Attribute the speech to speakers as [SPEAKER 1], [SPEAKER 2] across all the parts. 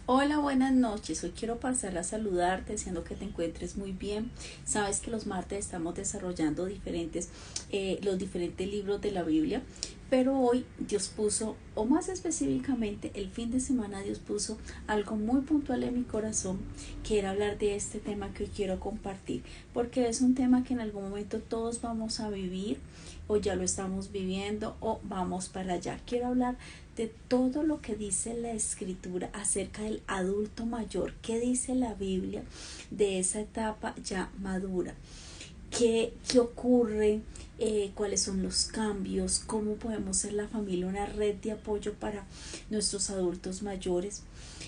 [SPEAKER 1] Hola, buenas noches. Hoy quiero pasar a saludarte, deseando que te encuentres muy bien. Sabes que los martes estamos desarrollando los diferentes libros de la Biblia, pero hoy Dios puso, o más específicamente el fin de semana, Dios puso algo muy puntual en mi corazón, que era hablar de este tema que hoy quiero compartir, porque es un tema que en algún momento todos vamos a vivir, o ya lo estamos viviendo, o vamos para allá. Quiero hablar de todo lo que dice la escritura acerca del adulto mayor. ¿Qué dice la Biblia de esa etapa ya madura? ¿Qué ocurre? ¿Cuáles son los cambios? ¿Cómo podemos ser la familia una red de apoyo para nuestros adultos mayores?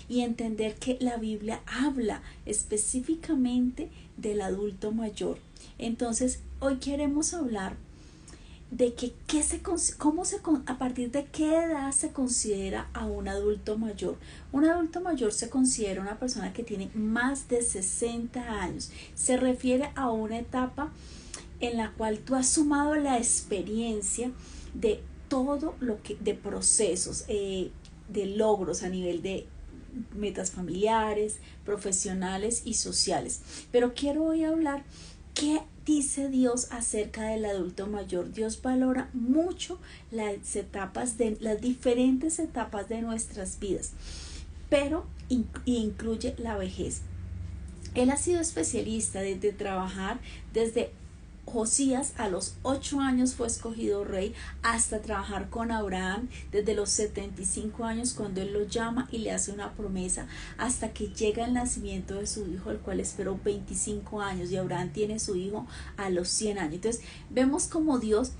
[SPEAKER 1] Y entender que la Biblia habla específicamente del adulto mayor. Entonces, hoy queremos hablar de que a partir de qué edad se considera a un adulto mayor. Un adulto mayor se considera una persona que tiene más de 60 años. Se refiere a una etapa en la cual tú has sumado la experiencia de todo lo que de procesos, de logros a nivel de metas familiares, profesionales y sociales. Pero quiero hoy hablar qué dice Dios acerca del adulto mayor. Dios valora mucho las diferentes etapas de nuestras vidas, pero incluye la vejez. Él ha sido especialista desde trabajar desde Josías. A los 8 años fue escogido rey, hasta trabajar con Abraham desde los 75 años, cuando él lo llama y le hace una promesa, hasta que llega el nacimiento de su hijo, el cual esperó 25 años, y Abraham tiene su hijo a los 100 años. Entonces vemos como Dios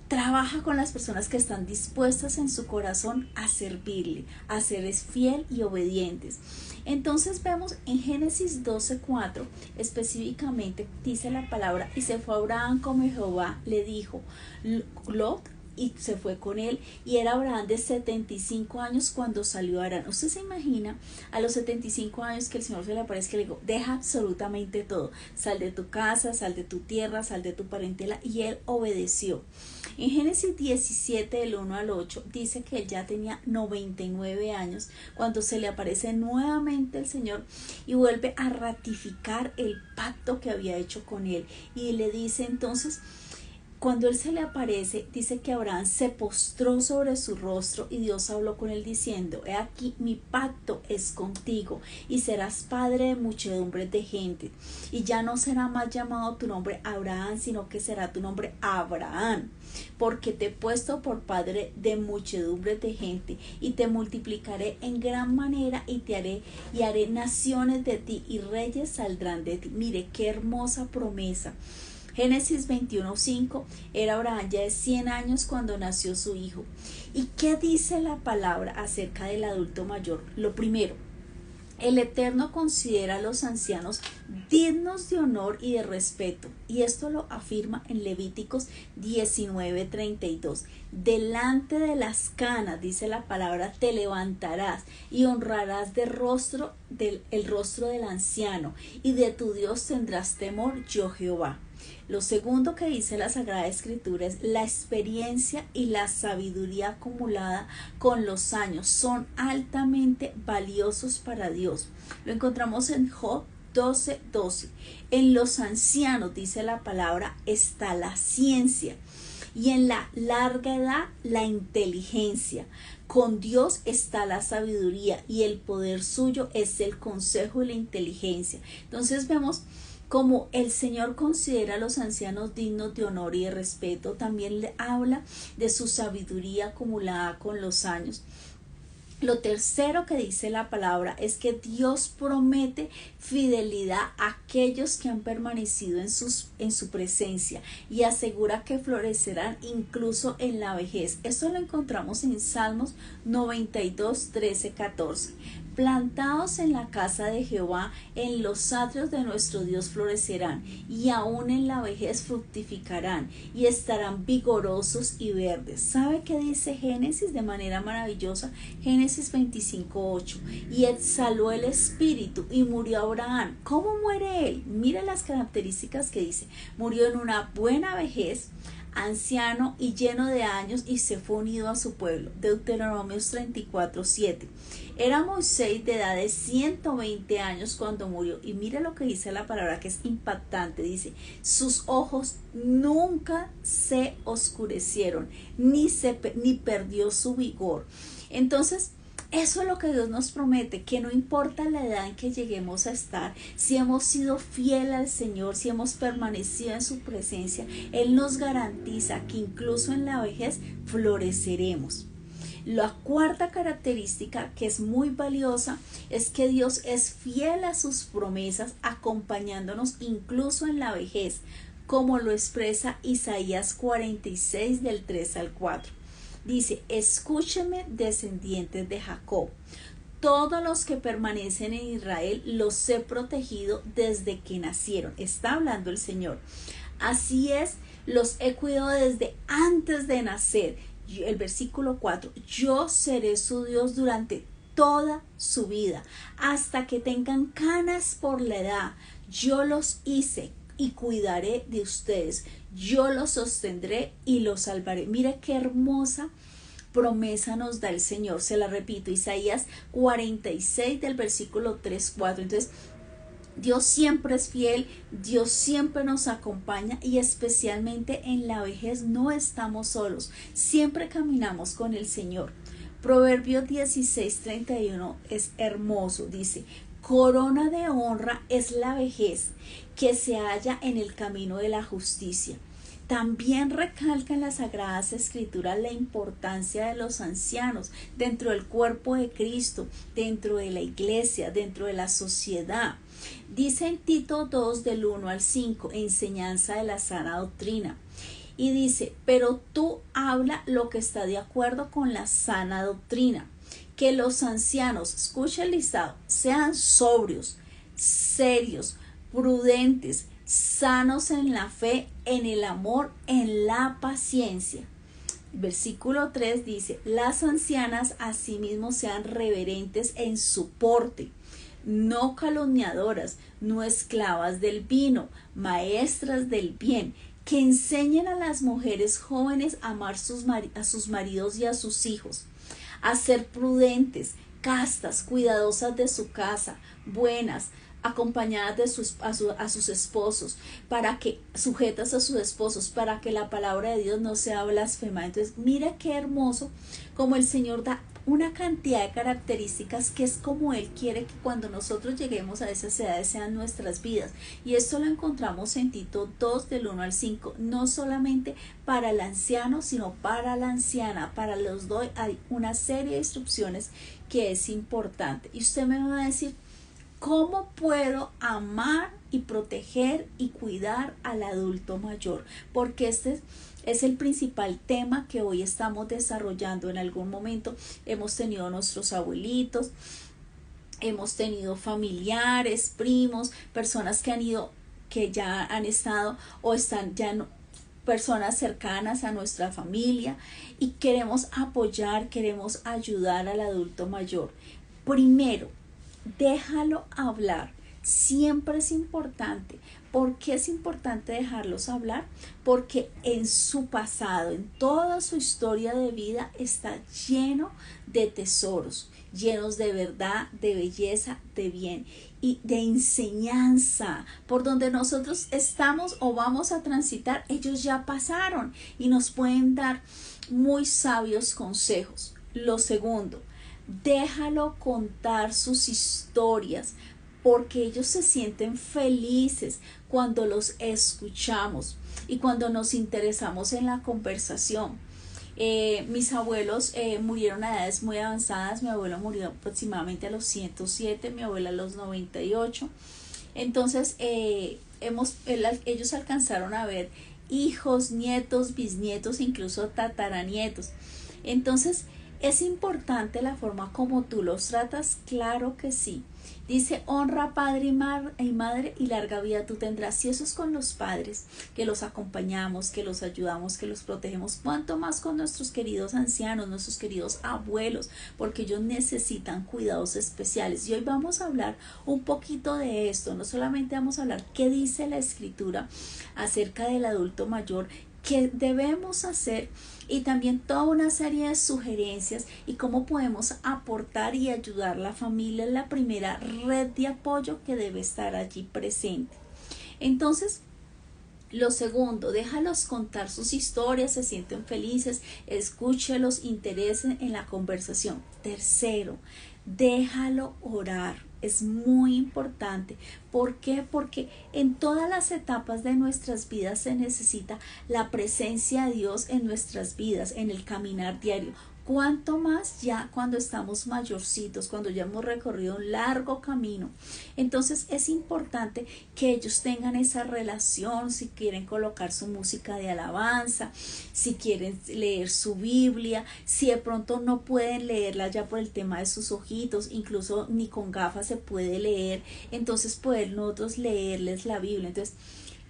[SPEAKER 1] trabaja con las personas que están dispuestas en su corazón a servirle, a ser fiel y obedientes. Entonces vemos en Génesis 12:4 específicamente, dice la palabra: y se fue Abraham como Jehová le dijo. Lot, y se fue con él, y era Abraham de 75 años cuando salió Harán. Usted se imagina a los 75 años que el Señor se le aparezca y le digo: deja absolutamente todo, sal de tu casa, sal de tu tierra, sal de tu parentela, y él obedeció. En Génesis 17 del 1 al 8 dice que él ya tenía 99 años cuando se le aparece nuevamente el Señor y vuelve a ratificar el pacto que había hecho con él, y le dice entonces, cuando él se le aparece, dice que Abraham se postró sobre su rostro, y Dios habló con él diciendo: he aquí, mi pacto es contigo, y serás padre de muchedumbres de gente, y ya no será más llamado tu nombre Abraham, sino que será tu nombre Abraham, porque te he puesto por padre de muchedumbres de gente, y te multiplicaré en gran manera, y haré naciones de ti, y reyes saldrán de ti. Mire qué hermosa promesa. Génesis 21:5, era Abraham ya de 100 años cuando nació su hijo. ¿Y qué dice la palabra acerca del adulto mayor? Lo primero, el Eterno considera a los ancianos dignos de honor y de respeto, y esto lo afirma en Levíticos 19:32. Delante de las canas, dice la palabra, te levantarás y honrarás el rostro del anciano, y de tu Dios tendrás temor, yo Jehová. Lo segundo que dice la Sagrada Escritura es: la experiencia y la sabiduría acumulada con los años son altamente valiosos para Dios. Lo encontramos en Job 12:12. En los ancianos, dice la palabra, está la ciencia, y en la larga edad la inteligencia. Con Dios está la sabiduría, y el poder suyo es el consejo y la inteligencia. Entonces vemos como el Señor considera a los ancianos dignos de honor y de respeto. También le habla de su sabiduría acumulada con los años. Lo tercero que dice la palabra es que Dios promete fidelidad a aquellos que han permanecido en su presencia, y asegura que florecerán incluso en la vejez. Esto lo encontramos en Salmos 92, 13, 14. Plantados en la casa de Jehová, en los atrios de nuestro Dios florecerán, y aún en la vejez fructificarán, y estarán vigorosos y verdes. ¿Sabe qué dice Génesis de manera maravillosa? Génesis 25:8. Y exhaló el espíritu, y murió Abraham. ¿Cómo muere él? Mira las características que dice: murió en una buena vejez, anciano y lleno de años, y se fue unido a su pueblo. Deuteronomios 34:7. Era Moisés de edad de 120 años cuando murió. Y mire lo que dice la palabra, que es impactante. Dice, sus ojos nunca se oscurecieron, ni perdió su vigor. Entonces, eso es lo que Dios nos promete, que no importa la edad en que lleguemos a estar, si hemos sido fiel al Señor, si hemos permanecido en su presencia, Él nos garantiza que incluso en la vejez floreceremos. La cuarta característica, que es muy valiosa, es que Dios es fiel a sus promesas, acompañándonos incluso en la vejez, como lo expresa Isaías 46 del 3 al 4. Dice, escúchenme, descendientes de Jacob. Todos los que permanecen en Israel los he protegido desde que nacieron. Está hablando el Señor. Así es, los he cuidado desde antes de nacer. El versículo 4, yo seré su Dios durante toda su vida, hasta que tengan canas por la edad. Yo los hice y cuidaré de ustedes. Yo los sostendré y los salvaré. Mira qué hermosa promesa nos da el Señor. Se la repito, Isaías 46 del versículo 3, 4. Entonces, Dios siempre es fiel, Dios siempre nos acompaña y especialmente en la vejez no estamos solos, siempre caminamos con el Señor. Proverbios 16:31 es hermoso, dice, corona de honra es la vejez que se halla en el camino de la justicia. También recalca en las Sagradas Escrituras la importancia de los ancianos dentro del cuerpo de Cristo, dentro de la iglesia, dentro de la sociedad. Dice en Tito 2 del 1 al 5, enseñanza de la sana doctrina. Y dice, pero tú habla lo que está de acuerdo con la sana doctrina, que los ancianos, escucha el listado, sean sobrios, serios, prudentes, sanos en la fe, en el amor, en la paciencia. Versículo 3 dice, las ancianas asimismo sean reverentes en su porte, no calumniadoras, no esclavas del vino, maestras del bien, que enseñen a las mujeres jóvenes a amar a sus maridos y a sus hijos, a ser prudentes, castas, cuidadosas de su casa, buenas, acompañadas de a sus esposos, para que sujetas a sus esposos, para que la palabra de Dios no sea blasfemada. Entonces, mira qué hermoso como el Señor da una cantidad de características que es como Él quiere que cuando nosotros lleguemos a esas edades sean nuestras vidas. Y esto lo encontramos en Tito 2 del 1 al 5, no solamente para el anciano, sino para la anciana. Para los dos hay una serie de instrucciones que es importante. Y usted me va a decir, ¿cómo puedo amar y proteger y cuidar al adulto mayor? Porque este es el principal tema que hoy estamos desarrollando. En algún momento hemos tenido nuestros abuelitos, hemos tenido familiares, primos, personas que han ido, que ya han estado o están ya no, personas cercanas a nuestra familia, y queremos apoyar, queremos ayudar al adulto mayor. Primero, déjalo hablar. Siempre es importante. ¿Por qué es importante dejarlos hablar? Porque en su pasado, en toda su historia de vida, está lleno de tesoros, llenos de verdad, de belleza, de bien y de enseñanza. Por donde nosotros estamos o vamos a transitar, ellos ya pasaron y nos pueden dar muy sabios consejos. Lo segundo, déjalo contar sus historias, porque ellos se sienten felices cuando los escuchamos y cuando nos interesamos en la conversación. Mis abuelos murieron a edades muy avanzadas. Mi abuelo murió aproximadamente a los 107, mi abuela a los 98. Entonces ellos alcanzaron a ver hijos, nietos, bisnietos, incluso tataranietos. Entonces, ¿es importante la forma como tú los tratas? Claro que sí. Dice, honra padre y madre y larga vida tú tendrás. Si eso es con los padres, que los acompañamos, que los ayudamos, que los protegemos, cuánto más con nuestros queridos ancianos, nuestros queridos abuelos, porque ellos necesitan cuidados especiales. Y hoy vamos a hablar un poquito de esto. No solamente vamos a hablar qué dice la Escritura acerca del adulto mayor, qué debemos hacer y también toda una serie de sugerencias y cómo podemos aportar y ayudar. La familia es la primera red de apoyo que debe estar allí presente. Entonces, lo segundo, déjalos contar sus historias, se sienten felices, escúchelos, interesen en la conversación. Tercero, déjalo orar. Es muy importante. ¿Por qué? Porque en todas las etapas de nuestras vidas se necesita la presencia de Dios en nuestras vidas, en el caminar diario. Cuánto más ya cuando estamos mayorcitos, cuando ya hemos recorrido un largo camino. Entonces es importante que ellos tengan esa relación, si quieren colocar su música de alabanza, si quieren leer su Biblia, si de pronto no pueden leerla ya por el tema de sus ojitos, incluso ni con gafas se puede leer, entonces poder nosotros leerles la Biblia. Entonces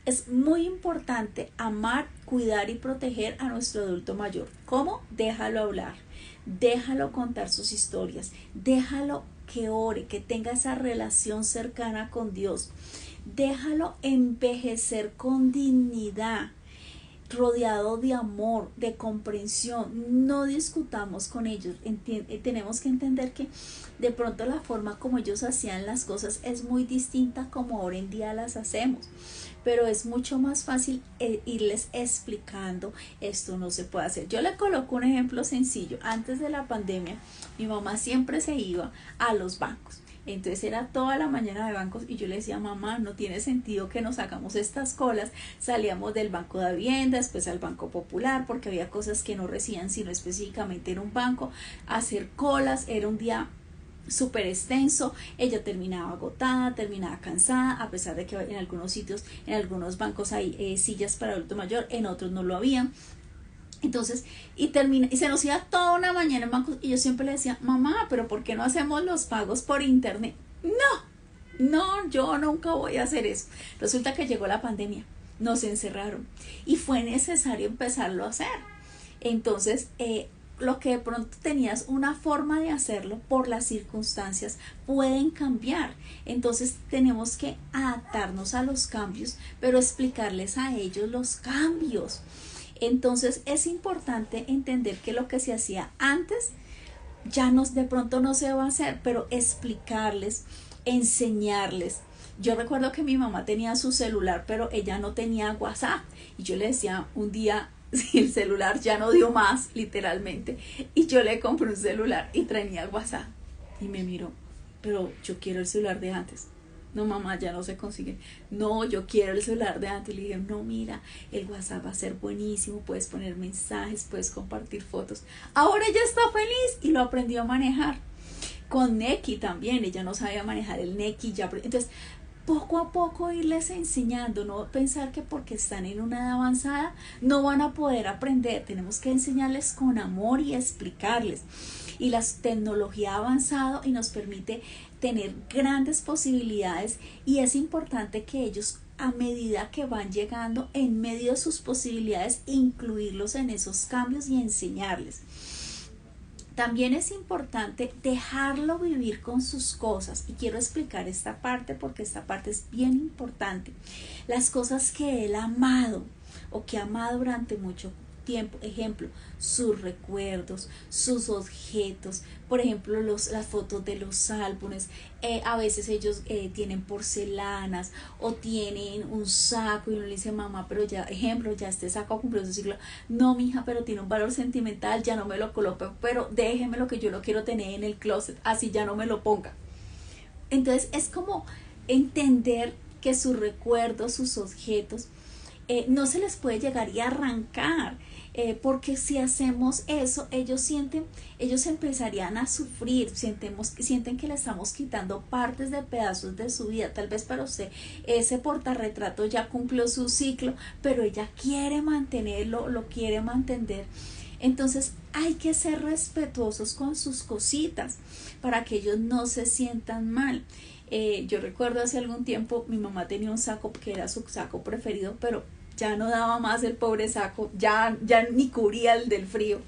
[SPEAKER 1] es muy importante amar, cuidar y proteger a nuestro adulto mayor. ¿Cómo? Déjalo hablar, déjalo contar sus historias, déjalo que ore, que tenga esa relación cercana con Dios, déjalo envejecer con dignidad, rodeado de amor, de comprensión. No discutamos con ellos. Tenemos que entender que de pronto la forma como ellos hacían las cosas es muy distinta como ahora en día las hacemos, pero es mucho más fácil irles explicando: esto no se puede hacer. Yo le coloco un ejemplo sencillo. Antes de la pandemia, mi mamá siempre se iba a los bancos. Entonces era toda la mañana de bancos y yo le decía: mamá, no tiene sentido que nos hagamos estas colas. Salíamos del Banco de Hacienda, después al Banco Popular, porque había cosas que no recibían sino específicamente en un banco. Hacer colas era un día súper extenso. Ella terminaba agotada, terminaba cansada, a pesar de que en algunos sitios, en algunos bancos hay sillas para adulto mayor, en otros no lo habían. Entonces, y se nos iba toda una mañana en bancos y yo siempre le decía: mamá, pero ¿por qué no hacemos los pagos por internet? No, yo nunca voy a hacer eso. Resulta que llegó la pandemia, nos encerraron y fue necesario empezarlo a hacer. Entonces, lo que de pronto tenías una forma de hacerlo, por las circunstancias pueden cambiar. Entonces tenemos que adaptarnos a los cambios, pero explicarles a ellos los cambios. Entonces es importante entender que lo que se hacía antes ya de pronto no se va a hacer, pero explicarles, enseñarles. Yo recuerdo que mi mamá tenía su celular, pero ella no tenía WhatsApp, y yo le decía un día: si el celular ya no dio más, literalmente, y yo le compré un celular y traía WhatsApp, y me miró: pero yo quiero el celular de antes. No, mamá, ya no se consigue. No, yo quiero el celular de antes. Le dije: no, mira, el WhatsApp va a ser buenísimo, puedes poner mensajes, puedes compartir fotos. Ahora ella está feliz y lo aprendió a manejar. Con Nequi también, ella no sabía manejar el Nequi, entonces poco a poco irles enseñando, no pensar que porque están en una edad avanzada no van a poder aprender. Tenemos que enseñarles con amor y explicarles. Y la tecnología ha avanzado y nos permite tener grandes posibilidades, y es importante que ellos, a medida que van llegando, en medio de sus posibilidades, incluirlos en esos cambios y enseñarles. También es importante dejarlo vivir con sus cosas, y quiero explicar esta parte porque esta parte es bien importante. Las cosas que él ha amado o que ha amado durante mucho tiempo, ejemplo, sus recuerdos, sus objetos, por ejemplo, las fotos de los álbumes. A veces ellos tienen porcelanas o tienen un saco, y uno le dice: mamá, pero ya, ejemplo, ya este saco cumplió su ciclo. No, mija, pero tiene un valor sentimental, ya no me lo coloco, pero déjeme lo que yo lo quiero tener en el closet, así ya no me lo ponga. Entonces es como entender que sus recuerdos, sus objetos, no se les puede llegar y arrancar, porque si hacemos eso, ellos empezarían a sufrir. Sienten que le estamos quitando partes de pedazos de su vida. Tal vez para usted ese portarretrato ya cumplió su ciclo, pero ella quiere mantenerlo, lo quiere mantener. Entonces hay que ser respetuosos con sus cositas para que ellos no se sientan mal. Yo recuerdo hace algún tiempo mi mamá tenía un saco que era su saco preferido, pero ya no daba más el pobre saco, ya ni cubría el del frío.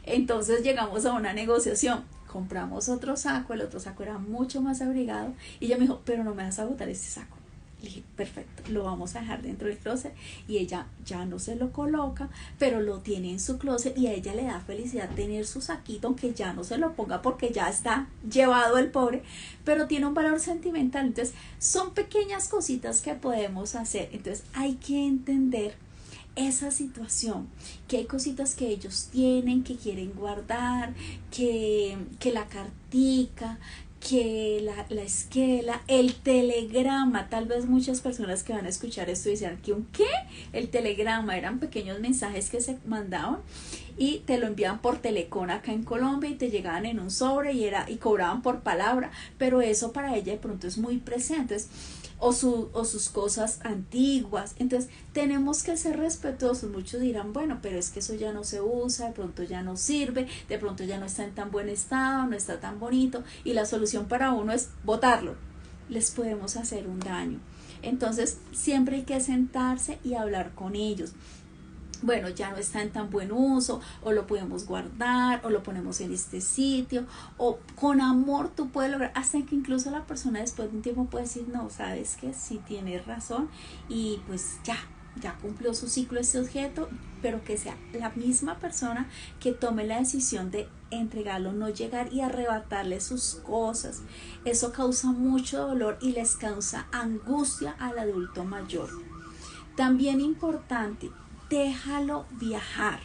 [SPEAKER 1] Entonces llegamos a una negociación, compramos otro saco, el otro saco era mucho más abrigado, y ella me dijo: pero no me vas a botar este saco, Le dije, perfecto, lo vamos a dejar dentro del closet, y ella ya no se lo coloca, pero lo tiene en su closet, y a ella le da felicidad tener su saquito, aunque ya no se lo ponga porque ya está llevado el pobre, pero tiene un valor sentimental. Entonces son pequeñas cositas que podemos hacer. Entonces hay que entender esa situación, que hay cositas que ellos tienen, que quieren guardar, que la cartica, que la esquela, el telegrama. Tal vez muchas personas que van a escuchar esto dicen que un qué, el telegrama eran pequeños mensajes que se mandaban y te lo enviaban por Telecom acá en Colombia, y te llegaban en un sobre y cobraban por palabra, pero eso para ella de pronto es muy presente. O sus cosas antiguas. Entonces tenemos que ser respetuosos. Muchos dirán, bueno, pero es que eso ya no se usa, de pronto ya no sirve, de pronto ya no está en tan buen estado, no está tan bonito, y la solución para uno es botarlo. Les podemos hacer un daño. Entonces siempre hay que sentarse y hablar con ellos. Bueno, ya no está en tan buen uso, o lo podemos guardar, o lo ponemos en este sitio, o con amor tú puedes lograr, hasta que incluso la persona después de un tiempo puede decir, no, sabes que sí tienes razón, y pues ya cumplió su ciclo este objeto, pero que sea la misma persona que tome la decisión de entregarlo, no llegar y arrebatarle sus cosas. Eso causa mucho dolor y les causa angustia al adulto mayor. También importante, déjalo viajar.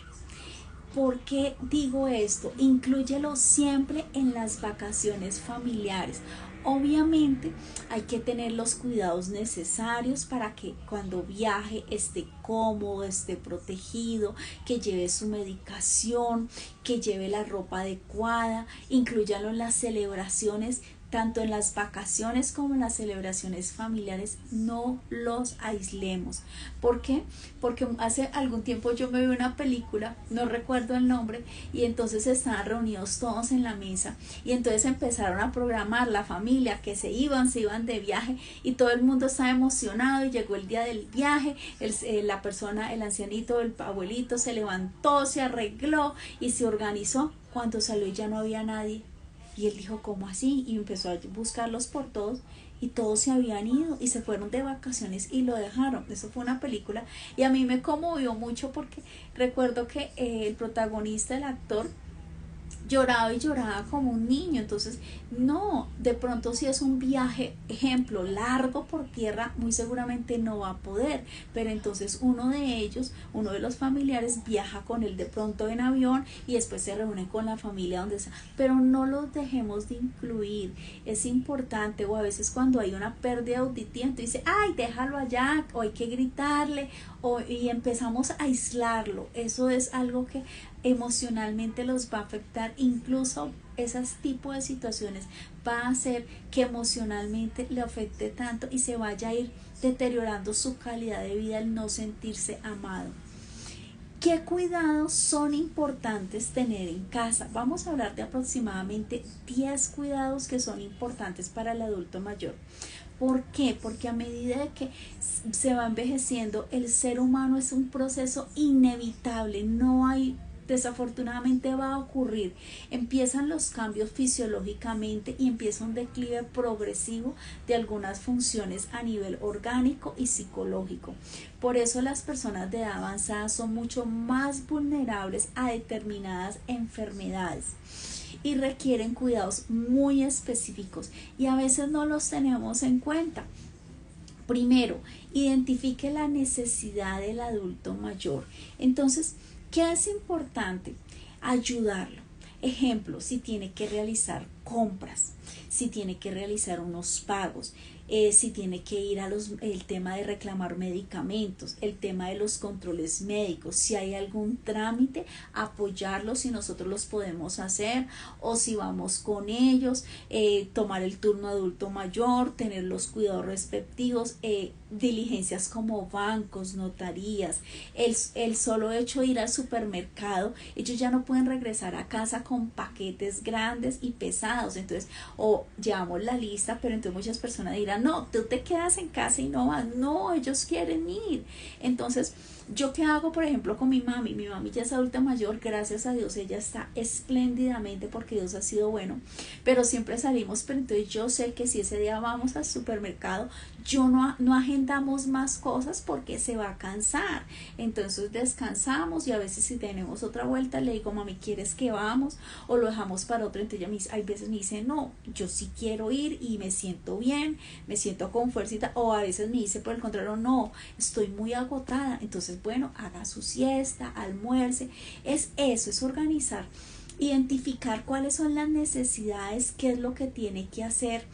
[SPEAKER 1] ¿Por qué digo esto? Inclúyelo siempre en las vacaciones familiares. Obviamente hay que tener los cuidados necesarios para que cuando viaje esté cómodo, esté protegido, que lleve su medicación, que lleve la ropa adecuada. Inclúyalo en las celebraciones, tanto en las vacaciones como en las celebraciones familiares. No los aislemos. ¿Por qué? Porque hace algún tiempo yo me vi una película, no recuerdo el nombre, y entonces estaban reunidos todos en la mesa, y entonces empezaron a programar la familia, que se iban de viaje, y todo el mundo estaba emocionado, y llegó el día del viaje, la persona, el ancianito, el abuelito se levantó, se arregló y se organizó. Cuando salió ya no había nadie. Y él dijo, ¿cómo así? Y empezó a buscarlos por todos, y todos se habían ido y se fueron de vacaciones y lo dejaron. Eso fue una película, y a mí me conmovió mucho porque recuerdo que el protagonista, el actor, lloraba y lloraba como un niño. Entonces no, de pronto si es un viaje, ejemplo, largo por tierra, muy seguramente no va a poder, pero entonces uno de los familiares viaja con él de pronto en avión, y después se reúne con la familia donde sea, pero no los dejemos de incluir. Es importante. O a veces cuando hay una pérdida auditiva, entonces dice, ay, déjalo allá, o hay que gritarle, y empezamos a aislarlo. Eso es algo que emocionalmente los va a afectar. Incluso esos tipos de situaciones va a hacer que emocionalmente le afecte tanto y se vaya a ir deteriorando su calidad de vida, el no sentirse amado. ¿Qué cuidados son importantes tener en casa? Vamos a hablar de aproximadamente 10 cuidados que son importantes para el adulto mayor. ¿Por qué? Porque a medida que se va envejeciendo, el ser humano es un proceso inevitable. No hay, desafortunadamente va a ocurrir. Empiezan los cambios fisiológicamente y empieza un declive progresivo de algunas funciones a nivel orgánico y psicológico. Por eso las personas de edad avanzada son mucho más vulnerables a determinadas enfermedades y requieren cuidados muy específicos, y a veces no los tenemos en cuenta. Primero, identifique la necesidad del adulto mayor. Entonces, ¿qué es importante? Ayudarlo. Ejemplo, si tiene que realizar compras, si tiene que realizar unos pagos, si tiene que ir el tema de reclamar medicamentos, el tema de los controles médicos, si hay algún trámite, apoyarlos si nosotros los podemos hacer, o si vamos con ellos, tomar el turno adulto mayor, tener los cuidados respectivos, diligencias como bancos, notarías, el solo hecho de ir al supermercado. Ellos ya no pueden regresar a casa con paquetes grandes y pesados, entonces, o llevamos la lista, pero entonces muchas personas dirán, no, tú te quedas en casa y no vas. No, ellos quieren ir. Entonces, ¿yo qué hago, por ejemplo, con mi mami? Mi mami ya es adulta mayor, gracias a Dios, ella está espléndidamente porque Dios ha sido bueno, pero siempre salimos. Pero entonces yo sé que si ese día vamos al supermercado, no agendamos más cosas porque se va a cansar. Entonces descansamos y a veces si tenemos otra vuelta le digo, mami, ¿quieres que vamos? O lo dejamos para otro. Entonces ella me dice, hay veces me dice, no, yo sí quiero ir y me siento bien, me siento con fuercita. O a veces me dice por el contrario, no, estoy muy agotada. Entonces, bueno, haga su siesta, almuerce. Es eso, es organizar, identificar cuáles son las necesidades, qué es lo que tiene que hacer.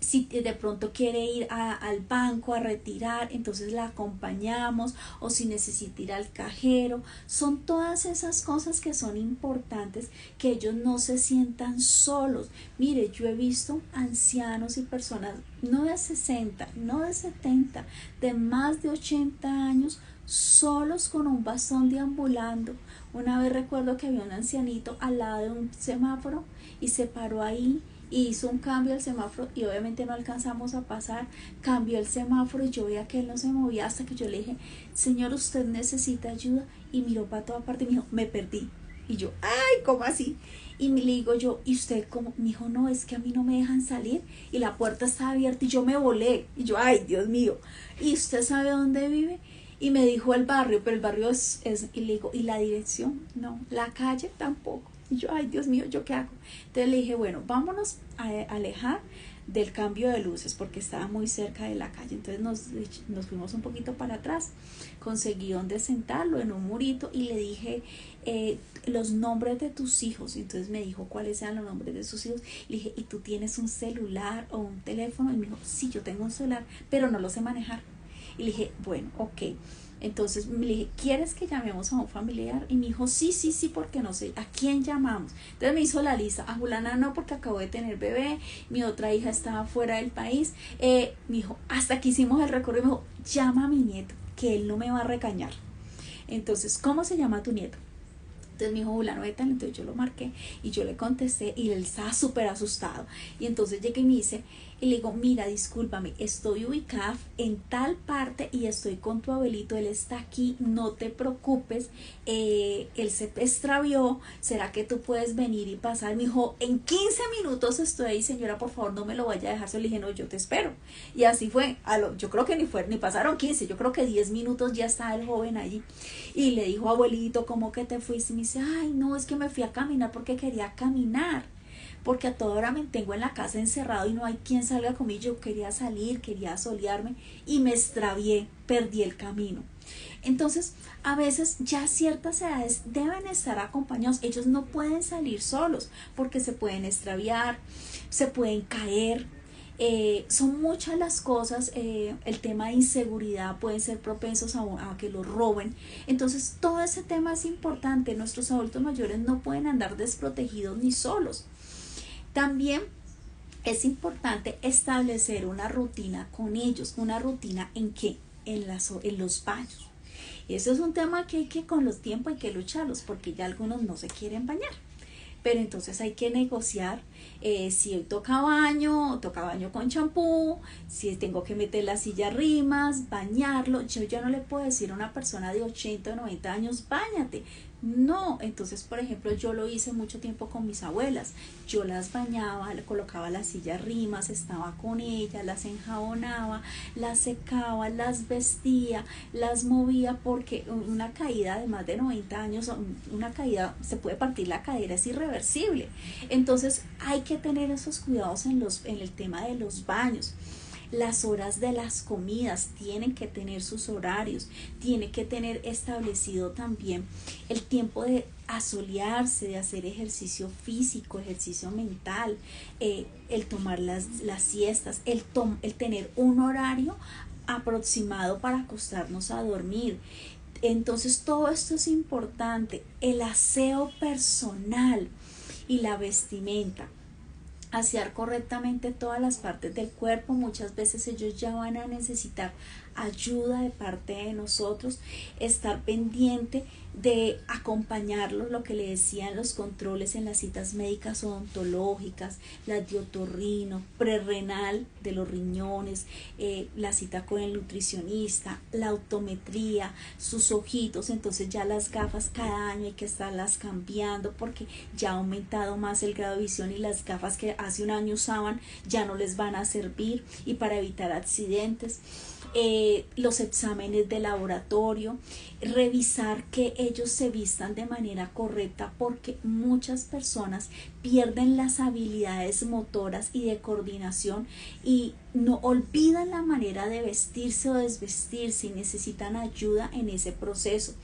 [SPEAKER 1] Si de pronto quiere ir al banco a retirar, entonces la acompañamos, o si necesita ir al cajero. Son todas esas cosas que son importantes, que ellos no se sientan solos. Mire, yo he visto ancianos y personas no de 60, no de 70, de más de 80 años solos con un bastón deambulando. Una vez recuerdo que había un ancianito al lado de un semáforo y se paró ahí y hizo un cambio al semáforo y obviamente no alcanzamos a pasar. Cambió el semáforo y yo veía que él no se movía hasta que yo le dije, señor, usted necesita ayuda, y miró para toda parte y me dijo, me perdí. Y yo, ay, ¿cómo así? Y le digo yo, ¿y usted cómo? Me dijo, no, es que a mí no me dejan salir y la puerta está abierta y yo me volé. Y yo, ay, Dios mío. ¿Y usted sabe dónde vive? Y me dijo el barrio, pero el barrio y le digo, ¿y la dirección? No, la calle tampoco. Y yo, ay, Dios mío, ¿yo qué hago? Entonces le dije, bueno, vámonos a alejar del cambio de luces porque estaba muy cerca de la calle. Entonces nos fuimos un poquito para atrás, conseguí donde sentarlo en un murito y le dije los nombres de tus hijos. Entonces me dijo cuáles eran los nombres de sus hijos. Le dije, ¿y tú tienes un celular o un teléfono? Y me dijo, sí, yo tengo un celular, pero no lo sé manejar. Y le dije, bueno, ok. Entonces le dije, ¿quieres que llamemos a un familiar? Y me dijo, sí, porque no sé, ¿a quién llamamos? Entonces me hizo la lista, a Julana no porque acabo de tener bebé, mi otra hija estaba fuera del país. Me dijo, hasta que hicimos el recorrido, me dijo, llama a mi nieto, que él no me va a regañar. Entonces, ¿cómo se llama tu nieto? Entonces me dijo Julano de tal, entonces yo lo marqué y yo le contesté y él estaba súper asustado. Y entonces llegué y me dice, y le digo, mira, discúlpame, estoy ubicada en tal parte y estoy con tu abuelito, él está aquí, no te preocupes, él se extravió, ¿será que tú puedes venir y pasar? Me dijo, en 15 minutos estoy ahí, señora, por favor, no me lo vaya a dejar. Yo le dije, no, yo te espero. Y así fue, yo creo que ni pasaron 15, yo creo que 10 minutos ya estaba el joven allí. Y le dijo, abuelito, ¿cómo que te fuiste? Y me dice, ay, no, es que me fui a caminar porque quería caminar, porque a toda hora me tengo en la casa encerrado y no hay quien salga conmigo. Yo quería salir, quería solearme y me extravié, perdí el camino. Entonces, a veces ya ciertas edades deben estar acompañados. Ellos no pueden salir solos porque se pueden extraviar, se pueden caer. Son muchas las cosas, el tema de inseguridad, pueden ser propensos a que los roben. Entonces todo ese tema es importante. Nuestros adultos mayores no pueden andar desprotegidos ni solos. También es importante establecer una rutina con ellos. ¿Una rutina en qué? En los baños. Eso es un tema que con los tiempos hay que lucharlos, porque ya algunos no se quieren bañar. Pero entonces hay que negociar, si hoy toca baño con champú, si tengo que meter la silla a rimas, bañarlo. Yo ya no le puedo decir a una persona de 80 o 90 años, báñate. No, entonces por ejemplo yo lo hice mucho tiempo con mis abuelas. Yo las bañaba, le colocaba la silla a rimas, estaba con ellas, las enjabonaba, las secaba, las vestía, las movía, porque una caída de más de 90 años, una caída, se puede partir la cadera, es irreversible. Entonces hay que tener esos cuidados en el tema de los baños. Las horas de las comidas tienen que tener sus horarios, tiene que tener establecido también el tiempo de asolearse, de hacer ejercicio físico, ejercicio mental, el tomar las siestas, el tener un horario aproximado para acostarnos a dormir. Entonces todo esto es importante. El aseo personal y la vestimenta, asear correctamente todas las partes del cuerpo. Muchas veces ellos ya van a necesitar ayuda de parte de nosotros, estar pendiente de acompañarlos, lo que le decían, los controles en las citas médicas odontológicas, las de otorrino, prerrenal de los riñones, la cita con el nutricionista, la optometría, sus ojitos. Entonces ya las gafas cada año hay que estarlas cambiando porque ya ha aumentado más el grado de visión y las gafas que hace un año usaban ya no les van a servir, y para evitar accidentes. Los exámenes de laboratorio, revisar que ellos se vistan de manera correcta, porque muchas personas pierden las habilidades motoras y de coordinación y no olvidan la manera de vestirse o desvestirse y necesitan ayuda en ese proceso.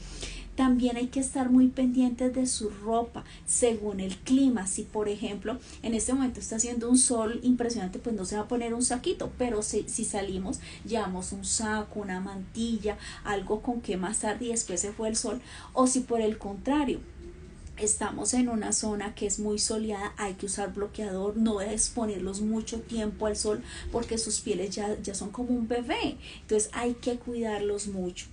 [SPEAKER 1] También hay que estar muy pendientes de su ropa según el clima. Si por ejemplo en este momento está haciendo un sol impresionante, pues no se va a poner un saquito, pero si salimos llevamos un saco, una mantilla, algo con que más tarde y después se fue el sol. O si por el contrario estamos en una zona que es muy soleada, hay que usar bloqueador, no exponerlos mucho tiempo al sol porque sus pieles ya son como un bebé, entonces hay que cuidarlos mucho.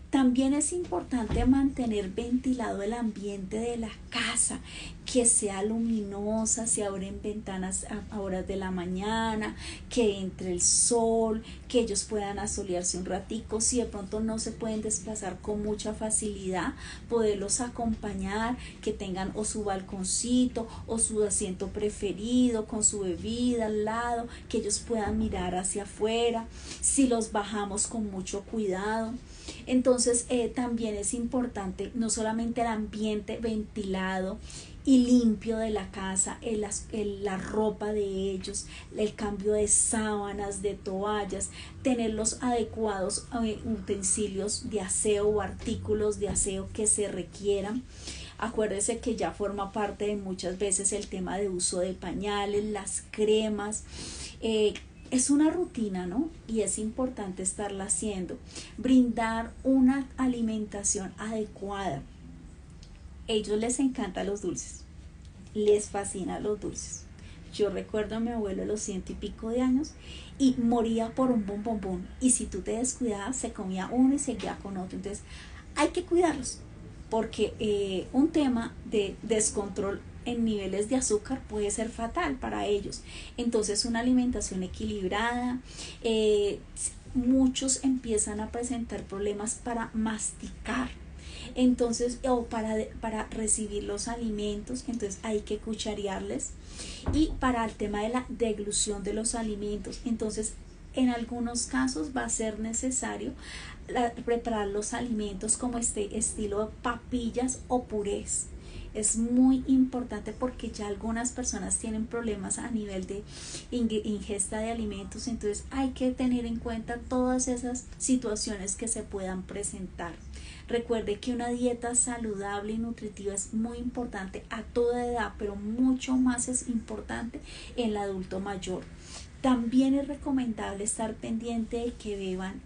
[SPEAKER 1] También es importante mantener ventilado el ambiente de la casa, que sea luminosa, se abren ventanas a horas de la mañana, que entre el sol, que ellos puedan asolearse un ratico. Si de pronto no se pueden desplazar con mucha facilidad, poderlos acompañar, que tengan o su balconcito o su asiento preferido con su bebida al lado, que ellos puedan mirar hacia afuera. Si los bajamos, con mucho cuidado. Entonces también es importante no solamente el ambiente ventilado y limpio de la casa, la ropa de ellos, el cambio de sábanas, de toallas, tener los adecuados utensilios de aseo o artículos de aseo que se requieran. Acuérdese que ya forma parte de muchas veces el tema de uso de pañales, las cremas. Es una rutina, ¿no? Y es importante estarla haciendo. Brindar una alimentación adecuada. Ellos les encantan los dulces, les fascinan los dulces. Yo recuerdo a mi abuelo de los 100 y pico de años y moría por un bombón, y si tú te descuidabas se comía uno y seguía con otro. Entonces hay que cuidarlos porque un tema de descontrol en niveles de azúcar puede ser fatal para ellos. Entonces una alimentación equilibrada. Muchos empiezan a presentar problemas para masticar, entonces, o para recibir los alimentos, entonces hay que cucharearles. Y para el tema de la deglución de los alimentos, entonces en algunos casos va a ser necesario preparar los alimentos como estilo papillas o purés. Es muy importante porque ya algunas personas tienen problemas a nivel de ingesta de alimentos, entonces hay que tener en cuenta todas esas situaciones que se puedan presentar. Recuerde que una dieta saludable y nutritiva es muy importante a toda edad, pero mucho más es importante en el adulto mayor. También es recomendable estar pendiente de que beban